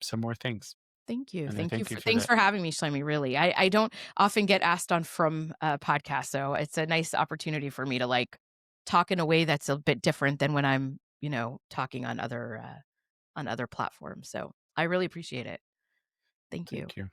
Speaker 1: some more things,
Speaker 3: Thank you.
Speaker 1: and I
Speaker 3: Thank you
Speaker 1: thank you
Speaker 3: for
Speaker 1: for
Speaker 3: thanks
Speaker 1: that.
Speaker 3: for having me, Shloimie, really. I don't often get asked on from podcasts, so it's a nice opportunity for me to like talk in a way that's a bit different than when I'm, talking on other platforms. So I really appreciate it. Thank you.
Speaker 1: Thank you.